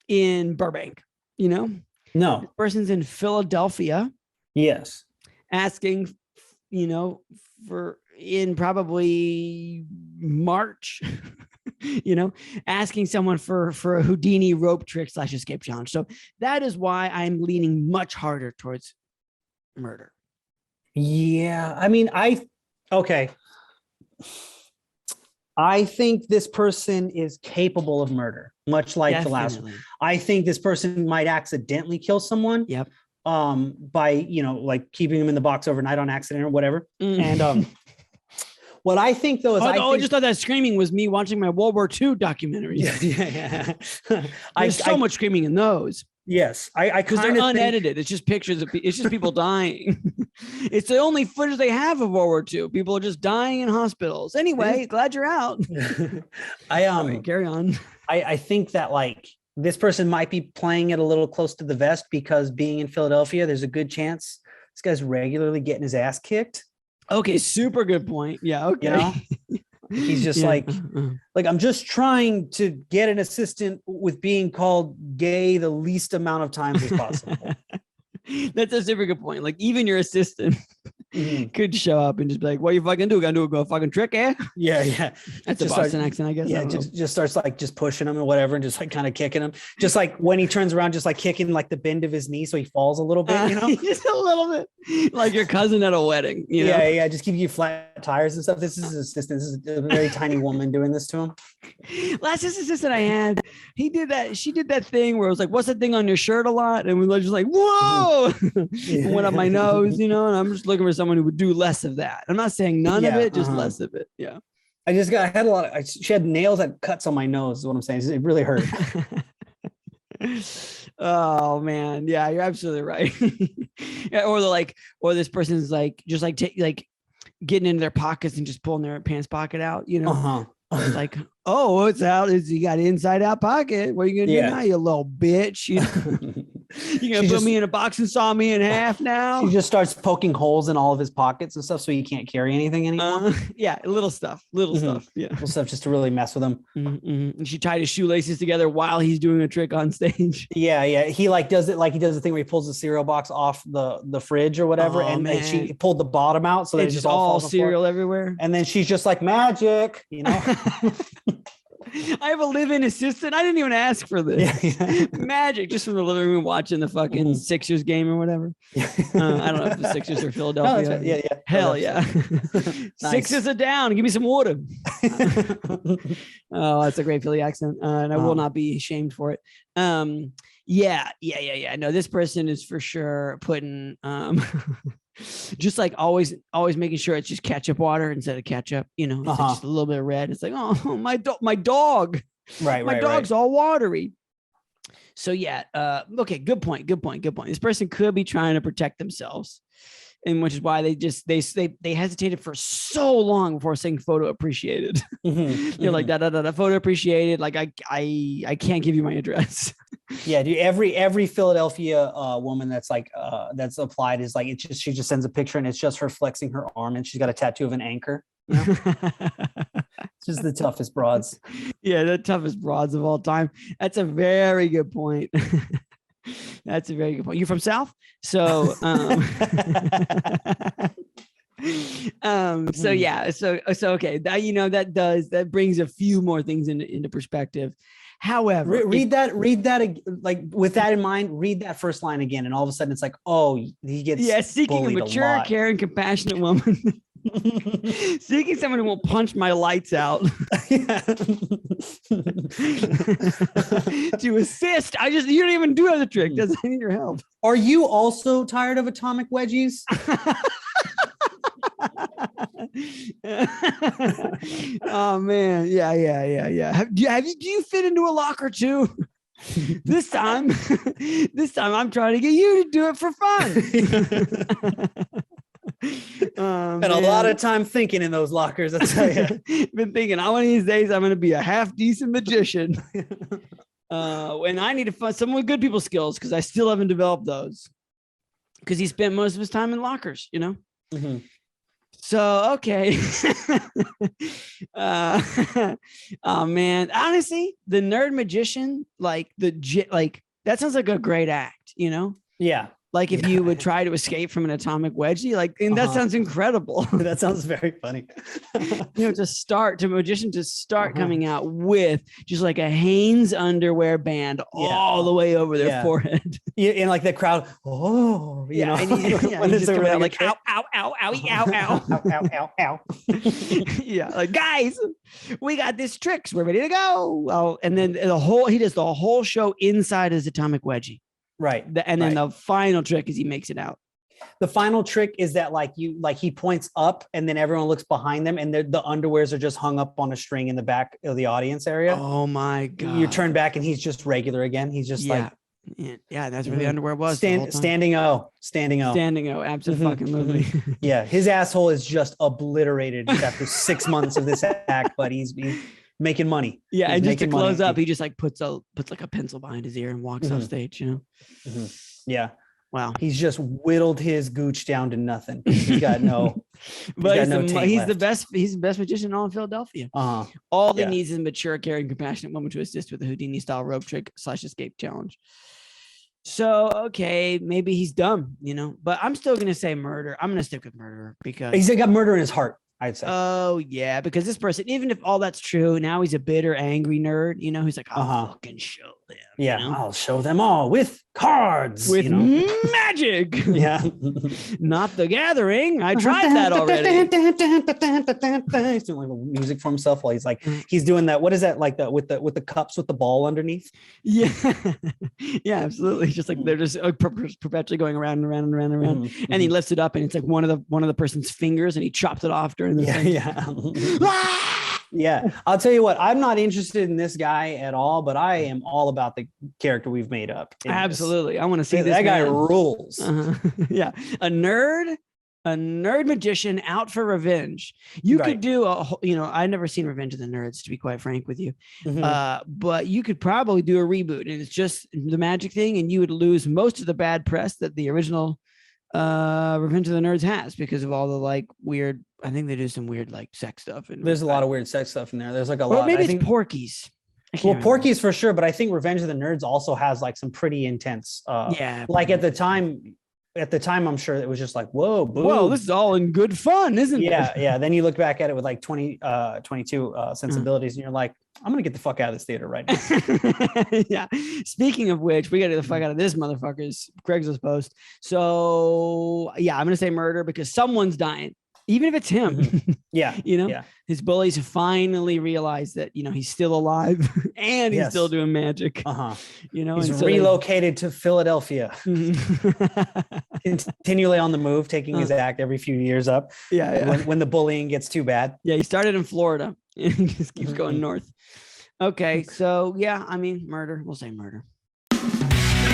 Speaker 1: in Burbank, you know?
Speaker 2: No.
Speaker 1: This person's in Philadelphia.
Speaker 2: Yes.
Speaker 1: Asking, you know, in probably March, you know, asking someone for a Houdini rope trick / escape challenge. So that is why I'm leaning much harder towards murder.
Speaker 2: Yeah. I mean, I think this person is capable of murder, much like the last one. I think this person might accidentally kill someone.
Speaker 1: Yep.
Speaker 2: by, like keeping them in the box overnight on accident or whatever.
Speaker 1: Mm.
Speaker 2: And what I think though is
Speaker 1: I just thought that screaming was me watching my World War II documentaries.
Speaker 2: Yeah.
Speaker 1: There's so much screaming in those.
Speaker 2: Yes, I
Speaker 1: because they're unedited. It's just pictures of it's just people dying. It's the only footage they have of World War II. People are just dying in hospitals. Anyway, glad you're out.
Speaker 2: Right,
Speaker 1: carry on.
Speaker 2: I think that like this person might be playing it a little close to the vest because being in Philadelphia, there's a good chance this guy's regularly getting his ass kicked.
Speaker 1: Okay, super good point. Yeah, okay.
Speaker 2: He's just like I'm just trying to get an assistant with being called gay the least amount of times as possible.
Speaker 1: That's a super good point. Like even your assistant could show up and just be like, "What you fucking do? Gonna do a fucking trick, eh?"
Speaker 2: Yeah.
Speaker 1: That's a Boston accent, I guess.
Speaker 2: Yeah, just starts like just pushing him or whatever, and just like kind of kicking him. Just like when he turns around, just like kicking like the bend of his knee so he falls a little bit,
Speaker 1: just a little bit, like your cousin at a wedding.
Speaker 2: Yeah, just keeping you flat tires and stuff. This is his assistant. This is a very tiny woman doing this to him.
Speaker 1: Last assistant I had, he did that. She did that thing where it was like, "What's that thing on your shirt?" a lot, and we were just like, "Whoa!" Went up my nose, and I'm just looking for someone who would do less of that. I'm not saying none of it, just less of it. Yeah.
Speaker 2: I had a lot of, she had nails that cuts on my nose is what I'm saying. It really hurt.
Speaker 1: Oh man. Yeah, you're absolutely right. Yeah, or this person's like, just like getting into their pockets and just pulling their pants pocket out, It's like, oh, it's out. You got an inside out pocket. What are you gonna do now, you little bitch? You gonna put me in a box and saw me in half now?
Speaker 2: She just starts poking holes in all of his pockets and stuff so he can't carry anything anymore.
Speaker 1: Yeah, little stuff. Yeah,
Speaker 2: little stuff just to really mess with him.
Speaker 1: And she tied his shoelaces together while he's doing a trick on stage.
Speaker 2: Yeah. He like does it like he does the thing where he pulls the cereal box off the fridge or whatever, and she pulled the bottom out so that it's just all
Speaker 1: cereal everywhere.
Speaker 2: And then she's just like magic,
Speaker 1: I have a live-in assistant. I didn't even ask for this. Yeah. Magic, just from the living room watching the fucking Sixers game or whatever. I don't know if the Sixers are Philadelphia.
Speaker 2: No, yeah.
Speaker 1: Hell yeah. Nice. Sixers are down. Give me some water. Oh, that's a great Philly accent. And I will not be shamed for it. Yeah. No, this person is for sure putting just like always making sure it's just ketchup water instead of ketchup, it's just a little bit of red. It's like, oh, my dog.
Speaker 2: Right.
Speaker 1: My dog's all watery. So yeah. Okay. Good point. This person could be trying to protect themselves, and which is why they hesitated for so long before saying photo appreciated. You're like, that photo appreciated. Like I can't give you my address.
Speaker 2: Yeah, dude. Every Philadelphia woman that's like that's applied is like she just sends a picture and it's just her flexing her arm and she's got a tattoo of an anchor. It's just the toughest broads. Yeah, the toughest broads of all time. That's a very good point. That's a very good point. You're from South, so so yeah, so okay. That brings a few more things into perspective. However, read that like with that in mind, read that first line again, and all of a sudden it's like, oh, he gets
Speaker 1: seeking a mature, caring, compassionate woman. Seeking someone who won't punch my lights out. To assist. You don't even do the trick. Doesn't need your help. Are you also tired of atomic wedgies? Oh man, yeah. Do you fit into a locker too? This time I'm trying to get you to do it for fun. And a lot of time thinking in those lockers, I tell you. Been thinking, one of these days I'm going to be a half decent magician. When I need to find someone with good people skills, because I still haven't developed those. Because he spent most of his time in lockers, Mm-hmm. So okay. Oh man, honestly, the nerd magician, like that sounds like a great act, Yeah. Like if you would try to escape from an atomic wedgie, and that sounds incredible. That sounds very funny. Magician to start coming out with just like a Hanes underwear band all the way over their forehead. Yeah, and like the crowd, when it's really like ow, ow, ow, owie, ow, ow, ow, ow, ow, ow. Yeah, like guys, we got this tricks. We're ready to go. Oh, and then he does the whole show inside his atomic wedgie.
Speaker 2: Right.
Speaker 1: And then the final trick is he makes it out.
Speaker 2: The final trick is that he points up and then everyone looks behind them and the underwears are just hung up on a string in the back of the audience area.
Speaker 1: Oh my God.
Speaker 2: You turn back and he's just regular again. He's just
Speaker 1: yeah, that's where the underwear was.
Speaker 2: Standing O.
Speaker 1: Absolutely.
Speaker 2: Yeah. His asshole is just obliterated after 6 months of this act, but he's making money.
Speaker 1: Yeah.
Speaker 2: He's
Speaker 1: and just to close
Speaker 2: money.
Speaker 1: up, he just like puts like a pencil behind his ear and walks off stage,
Speaker 2: Yeah.
Speaker 1: Wow.
Speaker 2: He's just whittled his gooch down to nothing. He's got no.
Speaker 1: But he's the best. He's the best magician in all in Philadelphia. All he needs is a mature, caring, compassionate woman to assist with the Houdini style rope trick / escape challenge. So, okay, maybe he's dumb, but I'm still going to say murder. I'm going to stick with murderer because
Speaker 2: he's got murder in his heart, I'd say.
Speaker 1: Oh, yeah, because this person, even if all that's true, now he's a bitter, angry nerd, who's like, I'll fucking show them.
Speaker 2: Yeah, I'll show them all with cards.
Speaker 1: With magic.
Speaker 2: Yeah.
Speaker 1: Not the gathering. I tried that already.
Speaker 2: He's doing like music for himself while he's doing that. What is that like with the cups with the ball underneath?
Speaker 1: Yeah. Yeah, absolutely. Just like they're just perpetually going around and around and around and around. And he lifts it up and it's like one of the person's fingers and he chopped it off during the thing.
Speaker 2: Yeah. Yeah, I'll tell you what, I'm not interested in this guy at all, but I am all about the character we've made up.
Speaker 1: Absolutely. I want to see this.
Speaker 2: That guy rules.
Speaker 1: Yeah. A nerd magician out for revenge. You could do I've never seen Revenge of the Nerds, to be quite frank with you. But you could probably do a reboot and it's just the magic thing. And you would lose most of the bad press that the original Revenge of the Nerds has because of all the weird, I think they do some weird sex stuff. And
Speaker 2: there's a lot of weird sex stuff in there. There's a lot.
Speaker 1: Maybe it's Porky's.
Speaker 2: Well, Porky's for sure, but I think Revenge of the Nerds also has some pretty intense. At the time, I'm sure it was just whoa, boom.
Speaker 1: Whoa, this is all in good fun, isn't it?
Speaker 2: Yeah. Then you look back at it with 22 sensibilities, and you're like, I'm gonna get the fuck out of this theater right now.
Speaker 1: Yeah. Speaking of which, we got to get the fuck out of this motherfucker's Craigslist post. So yeah, I'm gonna say murder because someone's dying. Even if it's him, his bullies finally realized that, he's still alive and he's still doing magic,
Speaker 2: he's relocated to Philadelphia, continually on the move, taking his act every few years up. When the bullying gets too bad.
Speaker 1: Yeah. He started in Florida and just keeps going north. Okay. So murder, we'll say murder.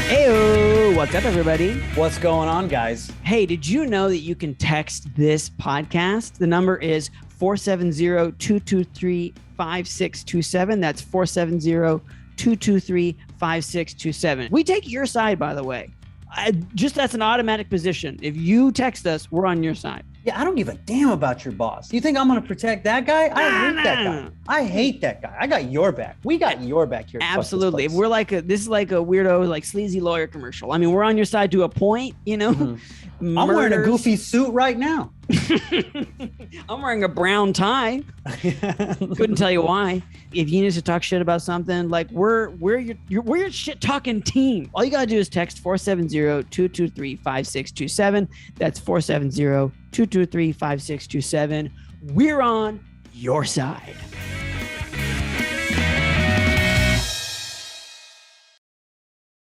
Speaker 1: Hey, what's up, everybody?
Speaker 2: What's going on, guys?
Speaker 1: Hey, did you know that you can text this podcast? The number is 470-223-5627. That's 470-223-5627. We take your side, by the way. That's an automatic position. If you text us, we're on your side.
Speaker 2: Yeah, I don't give a damn about your boss. You think I'm going to protect that guy? I hate that guy. I hate that guy. I got your back. We got your back here.
Speaker 1: Absolutely. If we're this is like a weirdo, sleazy lawyer commercial. We're on your side to a point, I'm
Speaker 2: wearing a goofy suit right now.
Speaker 1: I'm wearing a brown tie. Couldn't tell you why. If you need to talk shit about something, we're your shit talking team. All you gotta do is text 470-223-5627. That's 470-223-5627. We're on your side.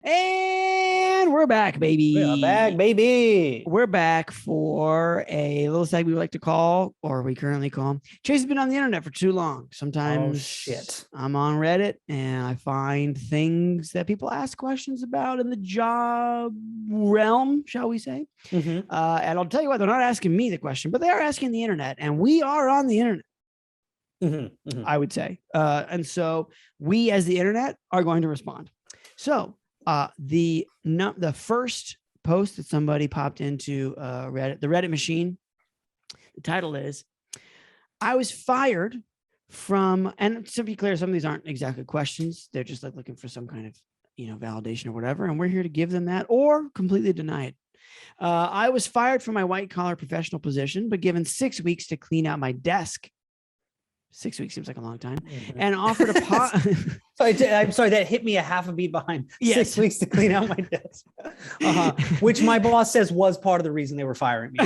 Speaker 1: And we're back, baby. We're back for a little segment we like to call, or we currently call, Chase has been on the internet for too long. Sometimes I'm on Reddit and I find things that people ask questions about in the job realm, shall we say. And I'll tell you what, they're not asking me the question, but they are asking the internet, and we are on the internet. I would say. And so we, as the internet, are going to respond. So the first post that somebody popped into Reddit, the Reddit machine, the title is, I was fired from, and to be clear, some of these aren't exactly questions. They're just looking for some kind of, validation or whatever. And we're here to give them that or completely deny it. I was fired from my white collar professional position, but given 6 weeks to clean out my desk. 6 weeks seems like a long time. And offered a
Speaker 2: I'm sorry, that hit me a half a beat behind. 6 weeks to clean out my desk. Which my boss says was part of the reason they were firing me.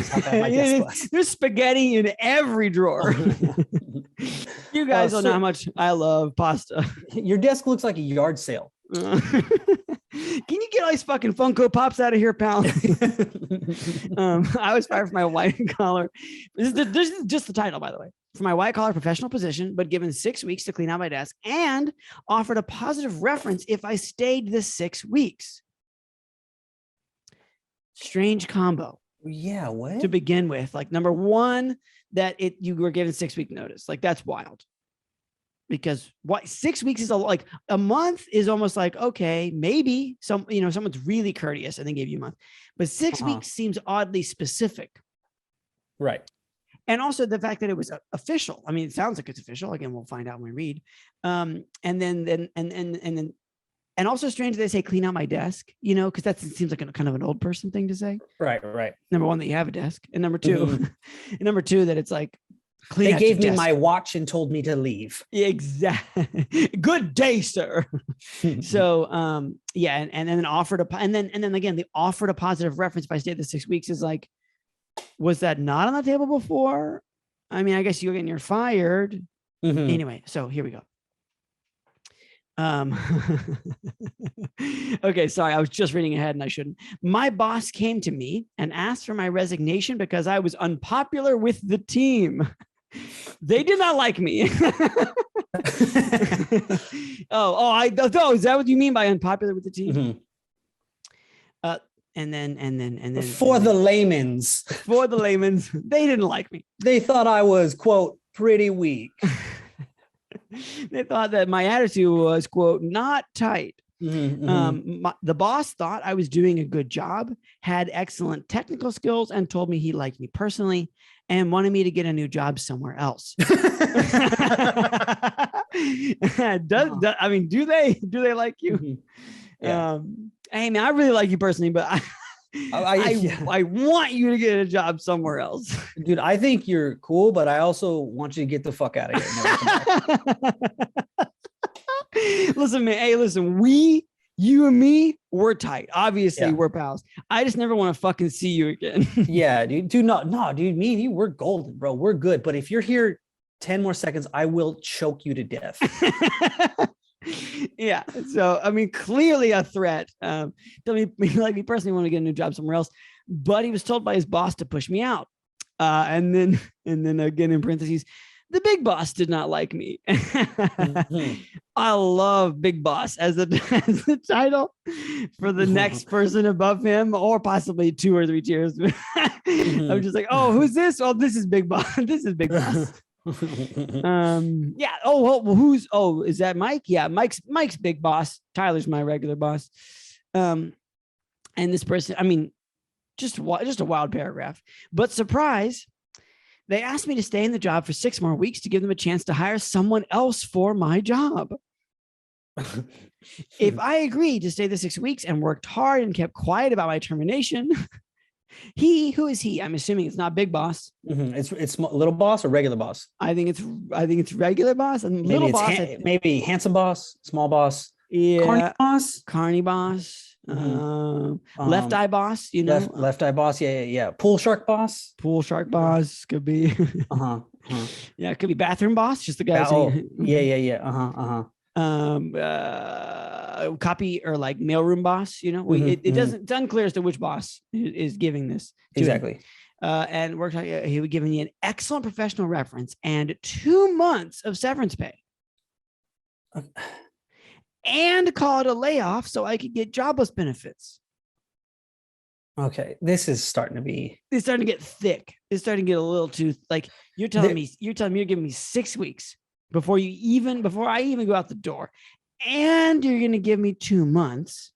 Speaker 1: There's spaghetti in every drawer. You guys don't know how much I love pasta.
Speaker 2: Your desk looks like a yard sale.
Speaker 1: Can you get all these fucking Funko Pops out of here, pal? I was fired for my white collar. This is just the title, by the way. For my white collar professional position, but given 6 weeks to clean out my desk and offered a positive reference if I stayed the 6 weeks. Strange combo.
Speaker 2: Yeah, what?
Speaker 1: To begin with, like, number one, that you were given 6 week notice. Like, that's wild. Because what 6 weeks is like a month is almost like, okay, maybe someone's really courteous and they gave you a month, but 6 weeks seems oddly specific.
Speaker 2: Right.
Speaker 1: And also the fact that it was official. I mean, it sounds like it's official. Again, we'll find out when we read. And also strange that they say clean out my desk, because that seems like kind of an old person thing to say.
Speaker 2: Right. Right.
Speaker 1: Number one, that you have a desk, and number two, that it's like,
Speaker 2: they gave me my watch and told me to leave.
Speaker 1: Exactly. Good day, sir. So, yeah. And then offered and then again, they offered a positive reference if I stayed the 6 weeks. Is like, was that not on the table before? I mean, I guess you're fired. Anyway, so here we go. Okay, sorry, I was just reading ahead and I shouldn't. My boss came to me and asked for my resignation because I was unpopular with the team. They did not like me. Is that what you mean by unpopular with the team? And then
Speaker 2: for the layman's,
Speaker 1: they didn't like me.
Speaker 2: They thought I was, quote, pretty weak.
Speaker 1: They thought that my attitude was, quote, not tight. The boss thought I was doing a good job, had excellent technical skills, and told me he liked me personally and wanted me to get a new job somewhere else. Do they like you? Yeah. Hey man, I really like you personally, but I want you to get a job somewhere else.
Speaker 2: Dude, I think you're cool, but I also want you to get the fuck out of
Speaker 1: here. Listen, man. Hey, listen, you and me, we're tight. Obviously, we're pals. I just never want to fucking see you again.
Speaker 2: Yeah, dude. Dude, no, dude, me and you, we're golden, bro. We're good. But if you're here 10 more seconds, I will choke you to death.
Speaker 1: Yeah. So, I mean, clearly a threat. Tell me, like, me personally want to get a new job somewhere else, but he was told by his boss to push me out. And then again, in parentheses, the big boss did not like me. I love big boss as the title for the next person above him, or possibly 2 or 3 tiers. I'm just like, oh, who's this? Oh, this is big boss. This is big boss. Yeah. Is that Mike? Yeah, Mike's big boss. Tyler's my regular boss. And this person, I mean, just a wild paragraph, but surprise, they asked me to stay in the job for 6 more weeks to give them a chance to hire someone else for my job. If I agreed to stay the 6 weeks and worked hard and kept quiet about my termination, who is he? I'm assuming it's not big boss.
Speaker 2: It's little boss or regular boss.
Speaker 1: I think it's regular boss and maybe little boss.
Speaker 2: Maybe handsome boss, small boss.
Speaker 1: Yeah.
Speaker 2: Carny boss.
Speaker 1: Left eye boss,
Speaker 2: left eye boss. Yeah. Pool shark boss
Speaker 1: could be. Yeah, it could be bathroom boss. Just the guy. Copy or like mailroom boss. It's unclear as to which boss is giving this
Speaker 2: exactly.
Speaker 1: And worked. He would give me an excellent professional reference and 2 months of severance pay. And call it a layoff so I could get jobless benefits.
Speaker 2: Okay, this is starting to
Speaker 1: get thick. It's starting to get a little too, like, you're telling me you're giving me 6 weeks before I even go out the door, and you're going to give me 2 months.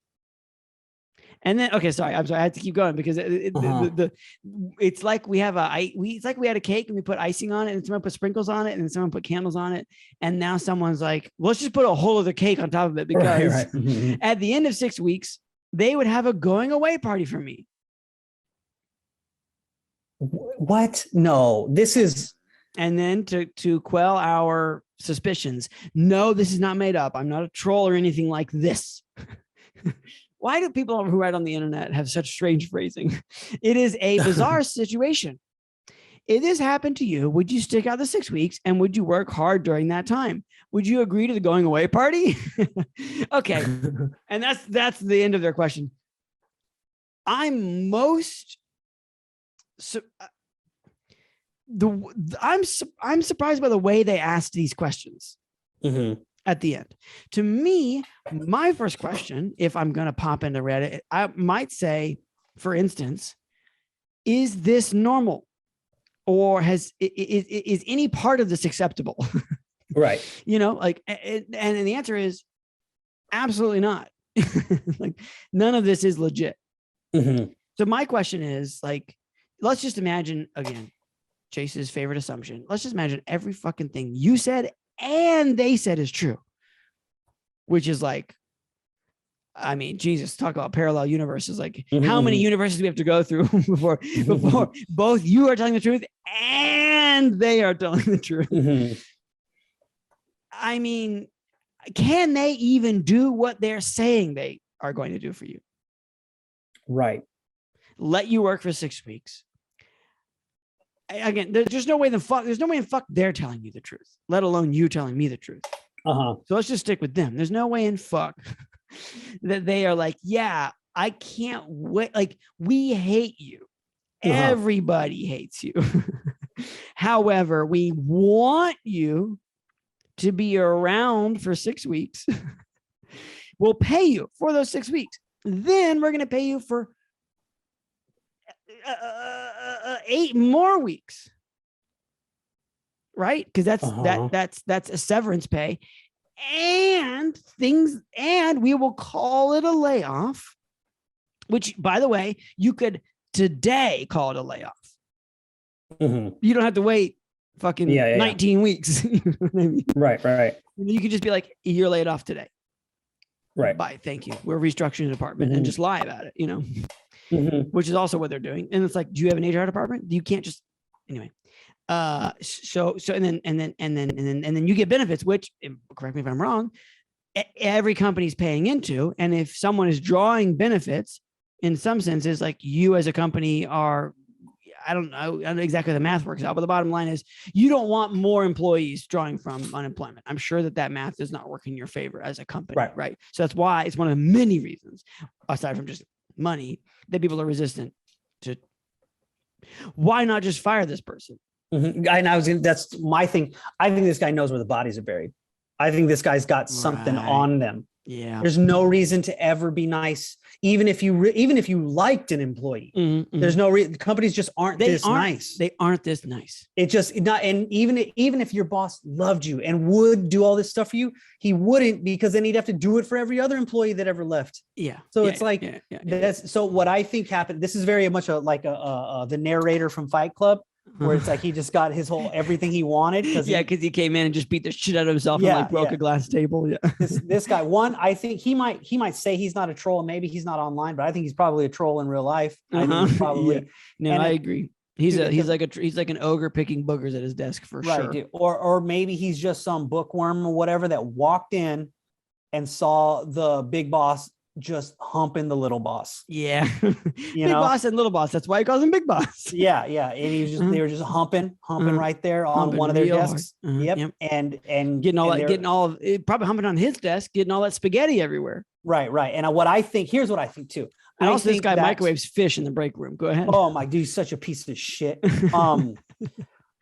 Speaker 1: And then, okay, sorry, I'm sorry, I have to keep going because it's like we had a cake and we put icing on it, and someone put sprinkles on it, and then someone put candles on it, and now someone's like, well, let's just put a whole other cake on top of it because at the end of 6 weeks they would have a going away party for me.
Speaker 2: What? No, this is.
Speaker 1: And then to quell our suspicions, no, this is not made up. I'm not a troll or anything like this. Why do people who write on the internet have such strange phrasing? It is a bizarre situation. If this happened to you, would you stick out the 6 weeks and would you work hard during that time? Would you agree to the going away party? Okay. And that's the end of their question. I'm most I'm surprised by the way they asked these questions at the end. To me, my first question, if I'm going to pop into Reddit, I might say, for instance, is this normal? Or is any part of this acceptable?
Speaker 2: Right.
Speaker 1: You know, like, and the answer is absolutely not. Like, none of this is legit. So my question is, like, let's just imagine, again, Chase's favorite assumption. Let's just imagine every fucking thing you said and they said is true, which is like, I mean, Jesus, talk about parallel universes. Like, how many universes do we have to go through before both you are telling the truth and they are telling the truth? I mean, can they even do what they're saying they are going to do for you?
Speaker 2: Right.
Speaker 1: Let you work for 6 weeks. Again, there's no way in fuck they're telling you the truth, let alone you telling me the truth. So let's just stick with them. There's no way in fuck that they are like, yeah, I can't wait. Like, we hate you. Everybody hates you. However, we want you to be around for 6 weeks. We'll pay you for those 6 weeks. Then we're going to pay you for 8 more weeks. Right? Because that's a severance pay. And we will call it a layoff, which, by the way, you could today call it a layoff. You don't have to wait fucking 19 weeks. You know what I mean? Right. You could just be like, you're laid off today. Right. Bye. Thank you. We're restructuring the department and just lie about it, you know, which is also what they're doing. And it's like, do you have an HR department? You can't just, anyway. So and then you get benefits, which, correct me if I'm wrong, every company's paying into. And if someone is drawing benefits, in some senses, like, you as a company are, I don't know exactly how the math works out, but the bottom line is you don't want more employees drawing from unemployment. I'm sure that math does not work in your favor as a company, right? So that's why it's one of the many reasons, aside from just money, that people are resistant to. Why not just fire this person?
Speaker 2: That's my thing. I think this guy knows where the bodies are buried. I think this guy's got something on them. Yeah. There's no reason to ever be nice. Even if you liked an employee, there's no reason. Companies just aren't this nice.
Speaker 1: They aren't this nice.
Speaker 2: It just not. And even if your boss loved you and would do all this stuff for you, he wouldn't, because then he'd have to do it for every other employee that ever left.
Speaker 1: Yeah.
Speaker 2: So it's like, that's so what I think happened. This is very much like the narrator from Fight Club, where it's like he just got his whole everything he wanted. Because
Speaker 1: he came in and just beat the shit out of himself and like broke a glass table. Yeah.
Speaker 2: This guy, I think he might say he's not a troll, and maybe he's not online, but I think he's probably a troll in real life. I think he's probably.
Speaker 1: No, I agree. He's like an ogre picking boogers at his desk for sure.
Speaker 2: Dude. Or maybe he's just some bookworm or whatever that walked in and saw the big boss just humping the little boss.
Speaker 1: Yeah. Big boss and little boss. That's why he calls him Big Boss.
Speaker 2: Yeah. And he was just they were just humping right there on one of their desks. Yep. And getting probably humping on his desk, getting all that spaghetti everywhere. Right. And here's what I think too.
Speaker 1: And also this guy microwaves fish in the break room. Go ahead.
Speaker 2: Oh my dude, he's such a piece of shit.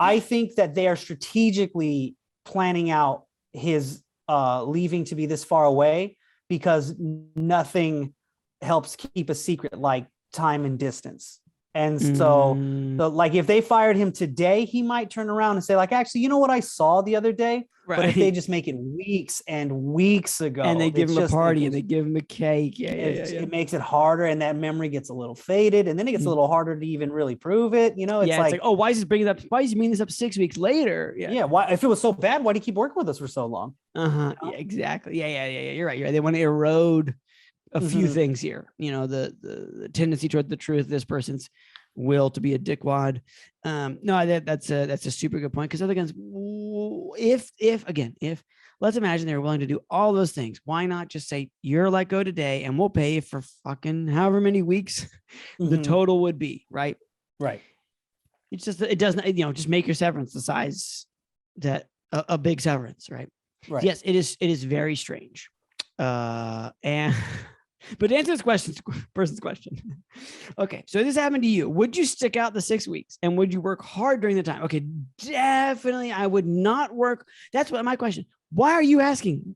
Speaker 2: I think that they are strategically planning out his leaving to be this far away, because nothing helps keep a secret like time and distance. And so like, if they fired him today, he might turn around and say like, actually, you know what I saw the other day? Right. But if they just make it weeks and weeks ago,
Speaker 1: and they give him a party and they give him a cake.
Speaker 2: It makes it harder, and that memory gets a little faded, and then it gets a little harder to even really prove it. You know, it's like,
Speaker 1: oh, why is he bringing it up? Why is he bringing this up 6 weeks later?
Speaker 2: Yeah. Why, if it was so bad, why do you keep working with us for so long?
Speaker 1: You know? Yeah, exactly. Yeah. You're right. They want to erode a few things here. You know, the tendency toward the truth, this person's will to be a dickwad. No, that's a super good point. Because other guns, if let's imagine they were willing to do all those things, why not just say you're let go today and we'll pay you for fucking however many weeks the total would be, right? It's just, it doesn't, just make your severance the size that a big severance, right?
Speaker 2: Right.
Speaker 1: Yes, it is very strange. And but to answer this person's question. Okay, so this happened to you. Would you stick out the 6 weeks and would you work hard during the time? Okay, definitely I would not work. That's what my question. Why are you asking?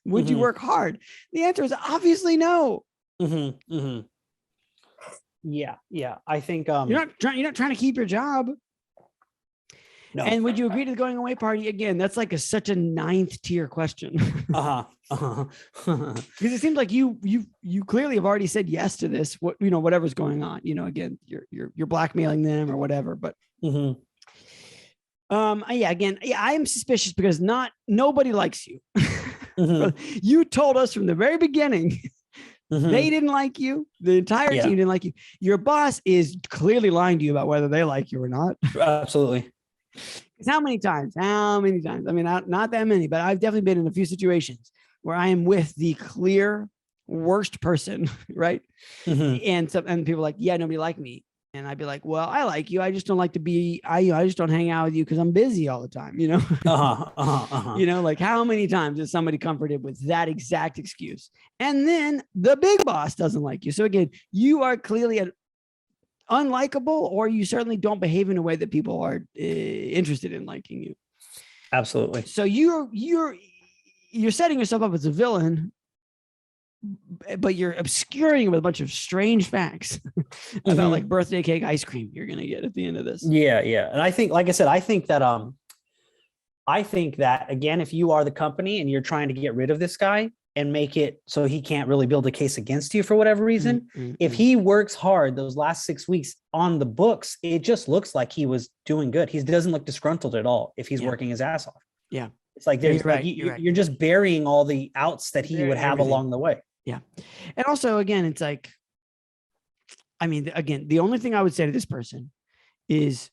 Speaker 1: Would you work hard? The answer is obviously no.
Speaker 2: Yeah. I think
Speaker 1: you're not trying to keep your job.
Speaker 2: No.
Speaker 1: And would you agree to the going away party? Again, that's like such a 9th tier question. Because it seems like you clearly have already said yes to this. Whatever's going on. Again, you're blackmailing them or whatever. But I am suspicious because nobody likes you. You told us from the very beginning. They didn't like you. The entire team didn't like you. Your boss is clearly lying to you about whether they like you or not.
Speaker 2: Absolutely.
Speaker 1: How many times? I mean, not that many, but I've definitely been in a few situations where I am with the clear worst person, right? And people are like, yeah, nobody liked me. And I'd be like, well, I like you. I just don't like to be, I just don't hang out with you because I'm busy all the time, Like how many times is somebody comforted with that exact excuse? And then the big boss doesn't like you. So again, you are clearly unlikable, or you certainly don't behave in a way that people are interested in liking you.
Speaker 2: Absolutely.
Speaker 1: So you're setting yourself up as a villain, but you're obscuring it with a bunch of strange facts about like birthday cake ice cream you're gonna get at the end of this.
Speaker 2: Yeah. And I think, like I said, I think that again, if you are the company and you're trying to get rid of this guy and make it so he can't really build a case against you for whatever reason, if he works hard those last 6 weeks on the books, it just looks like he was doing good. He doesn't look disgruntled at all if he's working his ass off.
Speaker 1: Yeah.
Speaker 2: It's like there's you're just burying all the outs that he would have along the way.
Speaker 1: Yeah. And also, again, it's like, I mean, again, the only thing I would say to this person is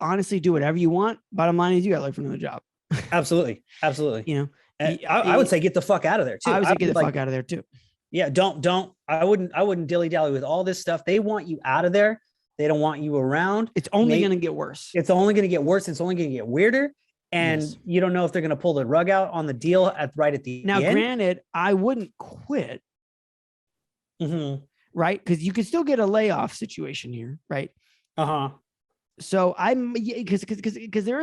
Speaker 1: honestly do whatever you want. Bottom line is you got to look for another job.
Speaker 2: Absolutely. I would say get the fuck out of there too.
Speaker 1: I would say get the fuck out of there too.
Speaker 2: Yeah. I wouldn't dilly dally with all this stuff. They want you out of there. They don't want you around.
Speaker 1: It's only going to get worse.
Speaker 2: It's only going to get worse. It's only going to get weirder. And you don't know if they're going to pull the rug out on the deal right at the end.
Speaker 1: Now, granted, I wouldn't quit. Right. Because you could still get a layoff situation here. Right. So because there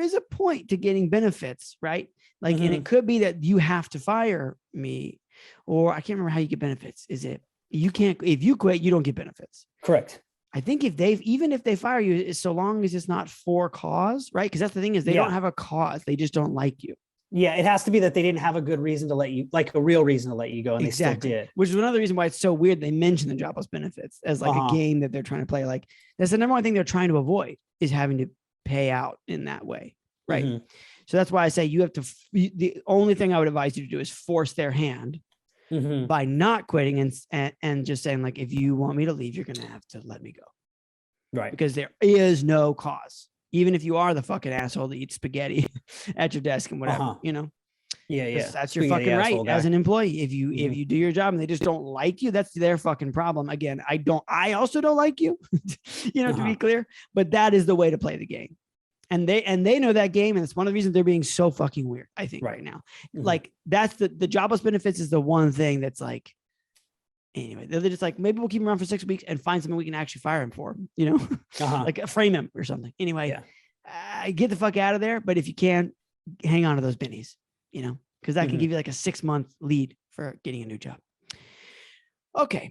Speaker 1: is a point to getting benefits, right? Like, and it could be that you have to fire me, or I can't remember how you get benefits. Is it if you quit, you don't get benefits?
Speaker 2: Correct.
Speaker 1: I think even if they fire you, so long as it's not for cause, right? Because that's the thing is they don't have a cause. They just don't like you.
Speaker 2: Yeah, it has to be that they didn't have a good reason to let you, like a real reason to let you go, and they still did.
Speaker 1: Which is another reason why it's so weird they mention the jobless benefits as like a game that they're trying to play. Like that's the number one thing they're trying to avoid is having to pay out in that way, right? So that's why I say you have to. The only thing I would advise you to do is force their hand by not quitting and just saying like, if you want me to leave, you're gonna have to let me go,
Speaker 2: right? Because
Speaker 1: there is no cause. Even if you are the fucking asshole that eats spaghetti at your desk and whatever,
Speaker 2: Yeah.
Speaker 1: That's your fucking right as an employee. If you do your job and they just don't like you, that's their fucking problem. Again, I also don't like you, to be clear, but that is the way to play the game. And they know that game. And it's one of the reasons they're being so fucking weird, I think right now. Like that's the jobless benefits is the one thing that's like, anyway, they're just like, maybe we'll keep him around for 6 weeks and find something we can actually fire him for, like frame him or something. Anyway, get the fuck out of there. But if you can, hang on to those bennies, because that can give you like a 6-month lead for getting a new job. Okay.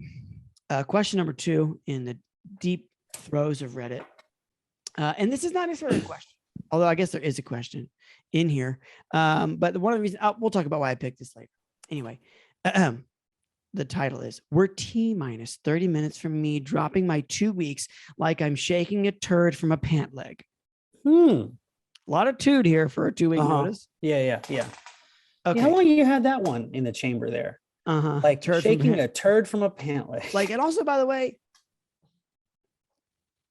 Speaker 1: Question number 2 in the deep throes of Reddit. And this is not necessarily a question, although I guess there is a question in here. But one of the reasons we'll talk about why I picked this later. Anyway, the title is, we're T-minus 30 minutes from me dropping my 2 weeks like I'm shaking a turd from a pant leg. A lot of toot here for a 2-week notice.
Speaker 2: Yeah.
Speaker 1: Okay.
Speaker 2: How long you had that one in the chamber there? Like shaking a turd from a pant leg.
Speaker 1: Like, and also, by the way,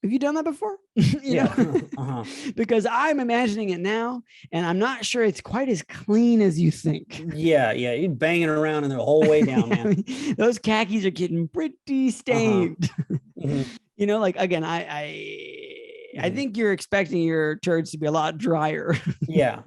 Speaker 1: have you done that before? Because I'm imagining it now, and I'm not sure it's quite as clean as you think.
Speaker 2: Yeah. You're banging around in the whole way down, man.
Speaker 1: Those khakis are getting pretty stained. Like, again, I I think you're expecting your turds to be a lot drier.
Speaker 2: Yeah.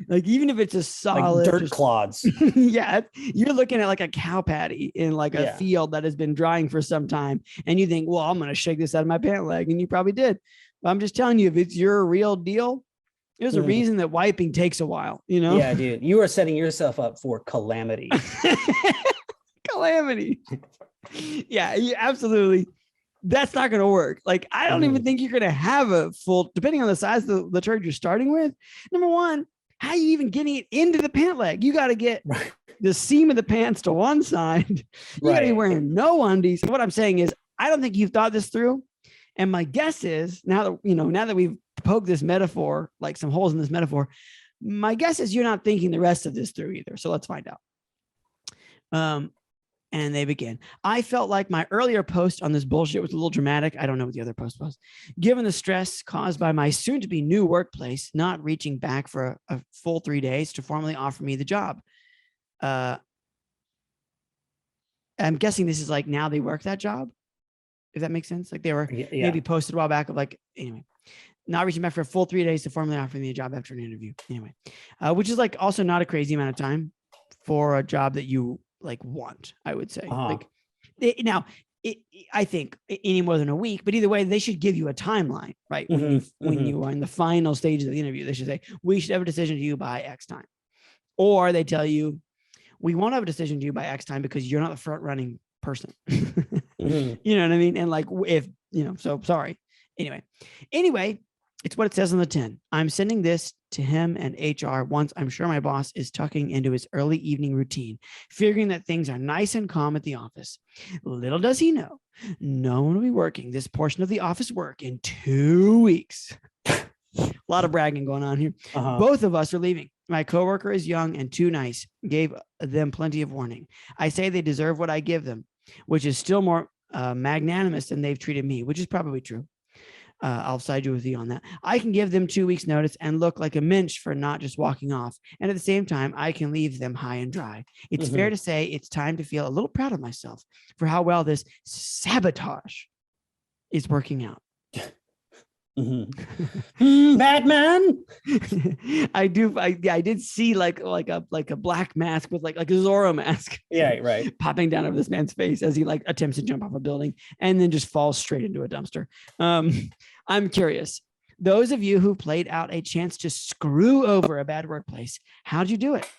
Speaker 1: Like even if it's a
Speaker 2: Like
Speaker 1: solid
Speaker 2: dirt clods.
Speaker 1: yeah, you're looking at like a cow patty in like a
Speaker 2: Yeah.
Speaker 1: field that has been drying for some time, and you think, well, I'm gonna shake this out of my pant leg, and you probably did. But I'm just telling you, if it's your real deal, there's a reason that wiping takes a while, you know?
Speaker 2: Yeah, dude. You are setting yourself up for calamity.
Speaker 1: Calamity. Yeah, you absolutely. That's not going to work. Like, I don't even think you're going to have a full, depending on the size of the turd you're starting with. Number one, how are you even getting it into the pant leg? You got to get the seam of the pants to one side. You got to be wearing no undies. What I'm saying is, I don't think you've thought this through. And my guess is now that we've poked this metaphor, like some holes in this metaphor, my guess is you're not thinking the rest of this through either. So let's find out. And they begin. I felt like my earlier post on this bullshit was a little dramatic. I don't know what the other post was. Given the stress caused by my soon-to-be new workplace not reaching back for a full 3 days to formally offer me the job. I'm guessing this is like now they work that job, if that makes sense. Like they were maybe posted a while back of like, anyway, not reaching back for a full 3 days to formally offer me a job after an interview. Anyway, which is like also not a crazy amount of time for a job that you like want, I would say. Like I think any more than a week, but either way, they should give you a timeline, right? When you are in the final stages of the interview, they should say, we should have a decision to you by X time. Or they tell you, we won't have a decision to you by X time because you're not the front running person. You know what I mean? And like, if, so sorry. Anyway, it's what it says on the tin. I'm sending this to him and HR once I'm sure my boss is tucking into his early evening routine, figuring that things are nice and calm at the office. Little does he know, no one will be working this portion of the office work in 2 weeks. A lot of bragging going on here. Both of us are leaving. My coworker is young and too nice, gave them plenty of warning. I say they deserve what I give them, which is still more magnanimous than they've treated me, which is probably true. I'll side you with you on that. I can give them 2 weeks notice and look like a minch for not just walking off. And at the same time, I can leave them high and dry. It's fair to say it's time to feel a little proud of myself for how well this sabotage is working out.
Speaker 2: Batman.
Speaker 1: I did see like a black mask with like a Zorro mask.
Speaker 2: Yeah, right.
Speaker 1: Popping down over this man's face as he like attempts to jump off a building and then just falls straight into a dumpster. I'm curious. Those of you who played out a chance to screw over a bad workplace, how'd you do it?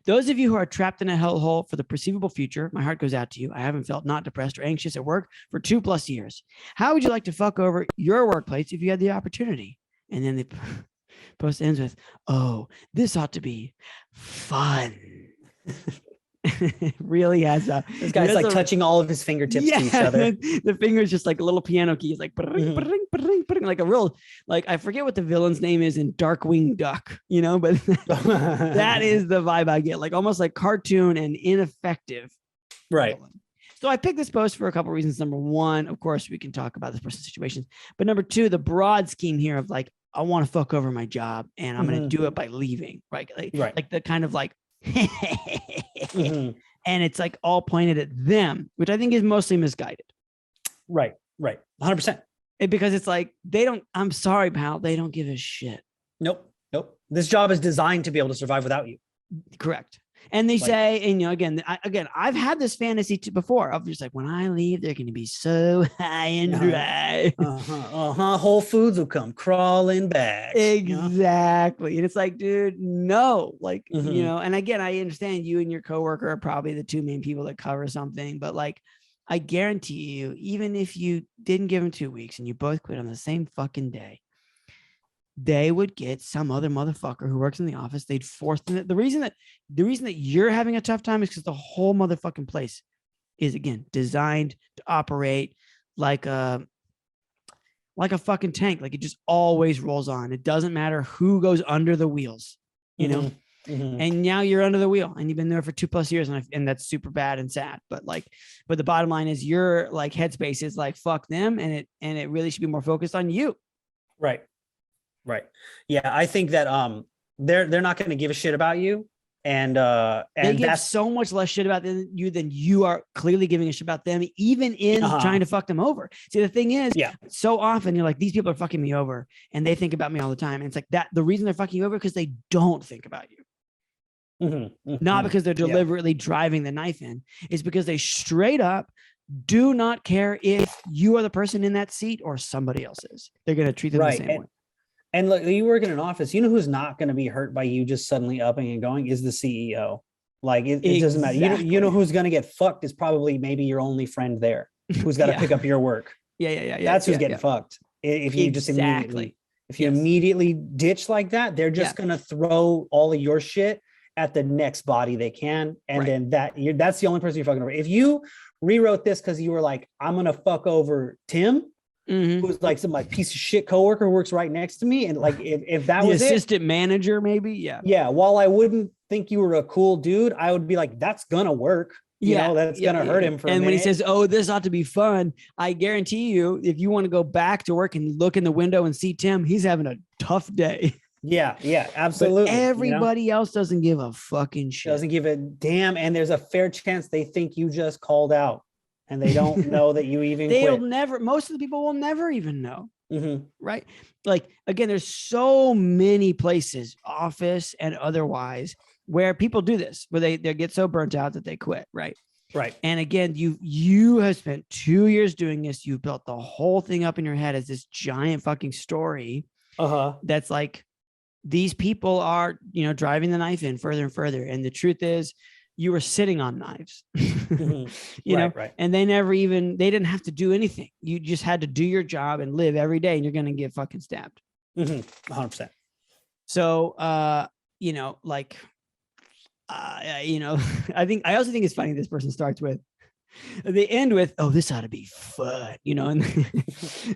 Speaker 1: Those of you who are trapped in a hellhole for the perceivable future, my heart goes out to you. I haven't felt not depressed or anxious at work for 2+ years. How would you like to fuck over your workplace if you had the opportunity? And then the post ends with, oh, this ought to be fun. It really has
Speaker 2: this guy's like touching all of his fingertips to each other.
Speaker 1: The fingers just like a little piano keys, like like a real, like I forget what the villain's name is in Darkwing Duck, but that is the vibe I get, like almost like cartoon and ineffective.
Speaker 2: Right.
Speaker 1: Villain. So I picked this post for a couple of reasons. Number one, of course, we can talk about this person's situations, but number two, the broad scheme here of like, I want to fuck over my job and I'm going to do it by leaving, right? Like the kind of like, and it's like all pointed at them, which I think is mostly misguided.
Speaker 2: Right. 100%.
Speaker 1: Because it's like, I'm sorry, pal. They don't give a shit.
Speaker 2: Nope. This job is designed to be able to survive without you.
Speaker 1: Correct. And they say, and again, I've had this fantasy before of just like, when I leave, they're going to be so high and dry.
Speaker 2: Whole Foods will come crawling back.
Speaker 1: Exactly. And it's like, dude, no, like, and again, I understand you and your coworker are probably the two main people that cover something, but like, I guarantee you, even if you didn't give them 2 weeks and you both quit on the same fucking day, they would get some other motherfucker who works in the office. They'd force them. The reason that you're having a tough time is because the whole motherfucking place is, again, designed to operate like a fucking tank. Like it just always rolls on. It doesn't matter who goes under the wheels, know? And now you're under the wheel and you've been there for 2+ years and that's super bad and sad. But the bottom line is your like headspace is like, fuck them. And it really should be more focused on you.
Speaker 2: Right. Yeah. I think that, they're not going to give a shit about you. And
Speaker 1: they give
Speaker 2: that's
Speaker 1: so much less shit about you than you are clearly giving a shit about them, even in trying to fuck them over. See, the thing is, so often you're like, these people are fucking me over and they think about me all the time. And it's like that the reason they're fucking you over because they don't think about you. Not because they're deliberately driving the knife in. It's because they straight up do not care if you are the person in that seat or somebody else is. They're going to treat them the same way.
Speaker 2: And look, you work in an office, you know who's not going to be hurt by you just suddenly upping and going is the CEO. Like it doesn't matter. You know who's going to get fucked is probably maybe your only friend there who's got to pick up your work. That's who's getting fucked. If you just immediately ditch like that, they're just going to throw all of your shit at the next body they can. And then that's the only person you're fucking over. If you rewrote this because you were like, I'm going to fuck over Tim, who's like some like piece of shit coworker who works right next to me. And like, if that was
Speaker 1: the assistant manager, maybe.
Speaker 2: Yeah. While I wouldn't think you were a cool dude, I would be like, that's going to work. You know, that's going to hurt him for a minute.
Speaker 1: When he says, oh, this ought to be fun, I guarantee you, if you want to go back to work and look in the window and see Tim, he's having a tough day.
Speaker 2: Yeah, absolutely.
Speaker 1: But everybody else doesn't give a fucking shit.
Speaker 2: Doesn't give a damn. And there's a fair chance they think you just called out and they don't know that you even quit.
Speaker 1: Most of the people will never even know. Right. Like, again, there's so many places, office and otherwise, where people do this, where they get so burnt out that they quit. Right. And again, you have spent 2 years doing this. You've built the whole thing up in your head as this giant fucking story. That's like, these people are, driving the knife in further and further. And the truth is, you were sitting on knives, you know, and they didn't have to do anything. You just had to do your job and live every day and you're going to get fucking stabbed.
Speaker 2: 100%.
Speaker 1: So, I also think it's funny. This person starts with, they end with, oh, this ought to be fun,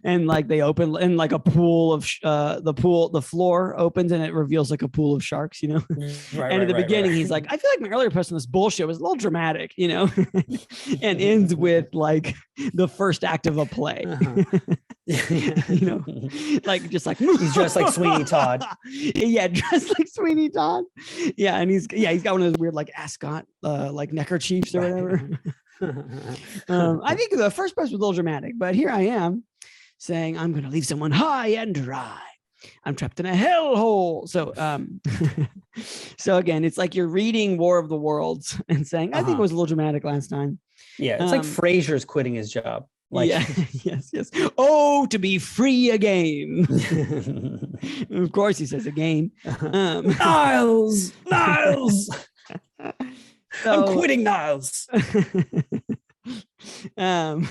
Speaker 1: and like they open in like a pool of the floor opens and it reveals like a pool of sharks, and at the beginning he's like, I feel like my earlier post on this bullshit was a little dramatic, and ends with like the first act of a play. Like just like
Speaker 2: he's dressed like Sweeney Todd.
Speaker 1: Dressed like Sweeney Todd. And he's got one of those weird like ascot like neckerchiefs or whatever. I think the first post was a little dramatic, but here I am saying I'm going to leave someone high and dry. I'm trapped in a hellhole. So, so again, it's like you're reading War of the Worlds and saying, I think it was a little dramatic last time.
Speaker 2: Yeah. It's like Frasier's quitting his job. Like,
Speaker 1: yes. Oh, to be free again. Of course he says again.
Speaker 2: Niles. So, I'm quitting Niles.
Speaker 1: As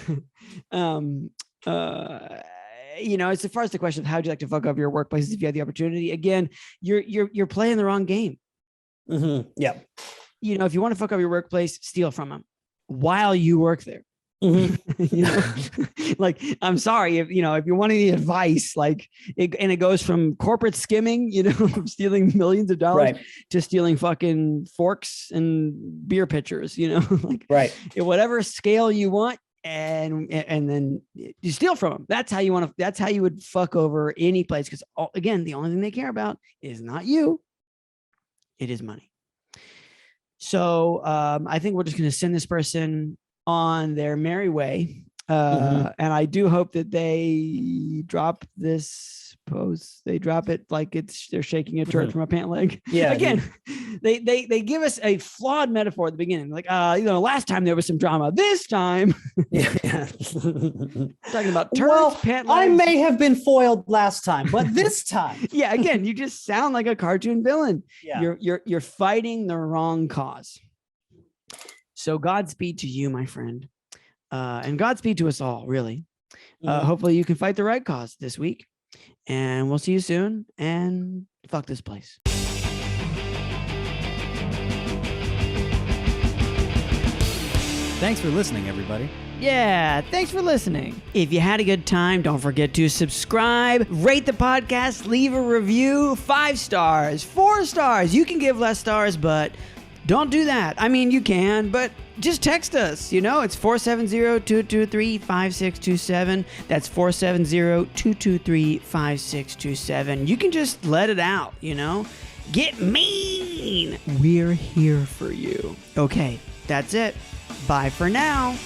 Speaker 1: far as the question of how would you like to fuck up your workplaces if you had the opportunity, again, you're playing the wrong game.
Speaker 2: Yeah.
Speaker 1: If you want to fuck up your workplace, steal from them while you work there. Like, I'm sorry if you want any advice, like it goes from corporate skimming, from stealing millions of dollars to stealing fucking forks and beer pitchers, like whatever scale you want. And then you steal from them. That's how you would fuck over any place. Because again, the only thing they care about is not you. It is money. So I think we're just going to send this person on their merry way. And I do hope that they drop this post. They drop it like they're shaking a turd from a pant leg. Yeah. Again, they give us a flawed metaphor at the beginning. Like, last time there was some drama. This time, talking about turds, pant legs.
Speaker 2: I may have been foiled last time, but this time,
Speaker 1: again, you just sound like a cartoon villain. Yeah. You're fighting the wrong cause. So Godspeed to you, my friend. And Godspeed to us all, really. Hopefully you can fight the right cause this week. And we'll see you soon. And fuck this place.
Speaker 3: Thanks for listening, everybody.
Speaker 1: Yeah, thanks for listening. If you had a good time, don't forget to subscribe, rate the podcast, leave a review, 5 stars, 4 stars. You can give less stars, but don't do that. I mean, you can, but just text us. It's 470-223-5627. That's 470-223-5627. You can just let it out, Get mean. We're here for you. Okay, that's it. Bye for now.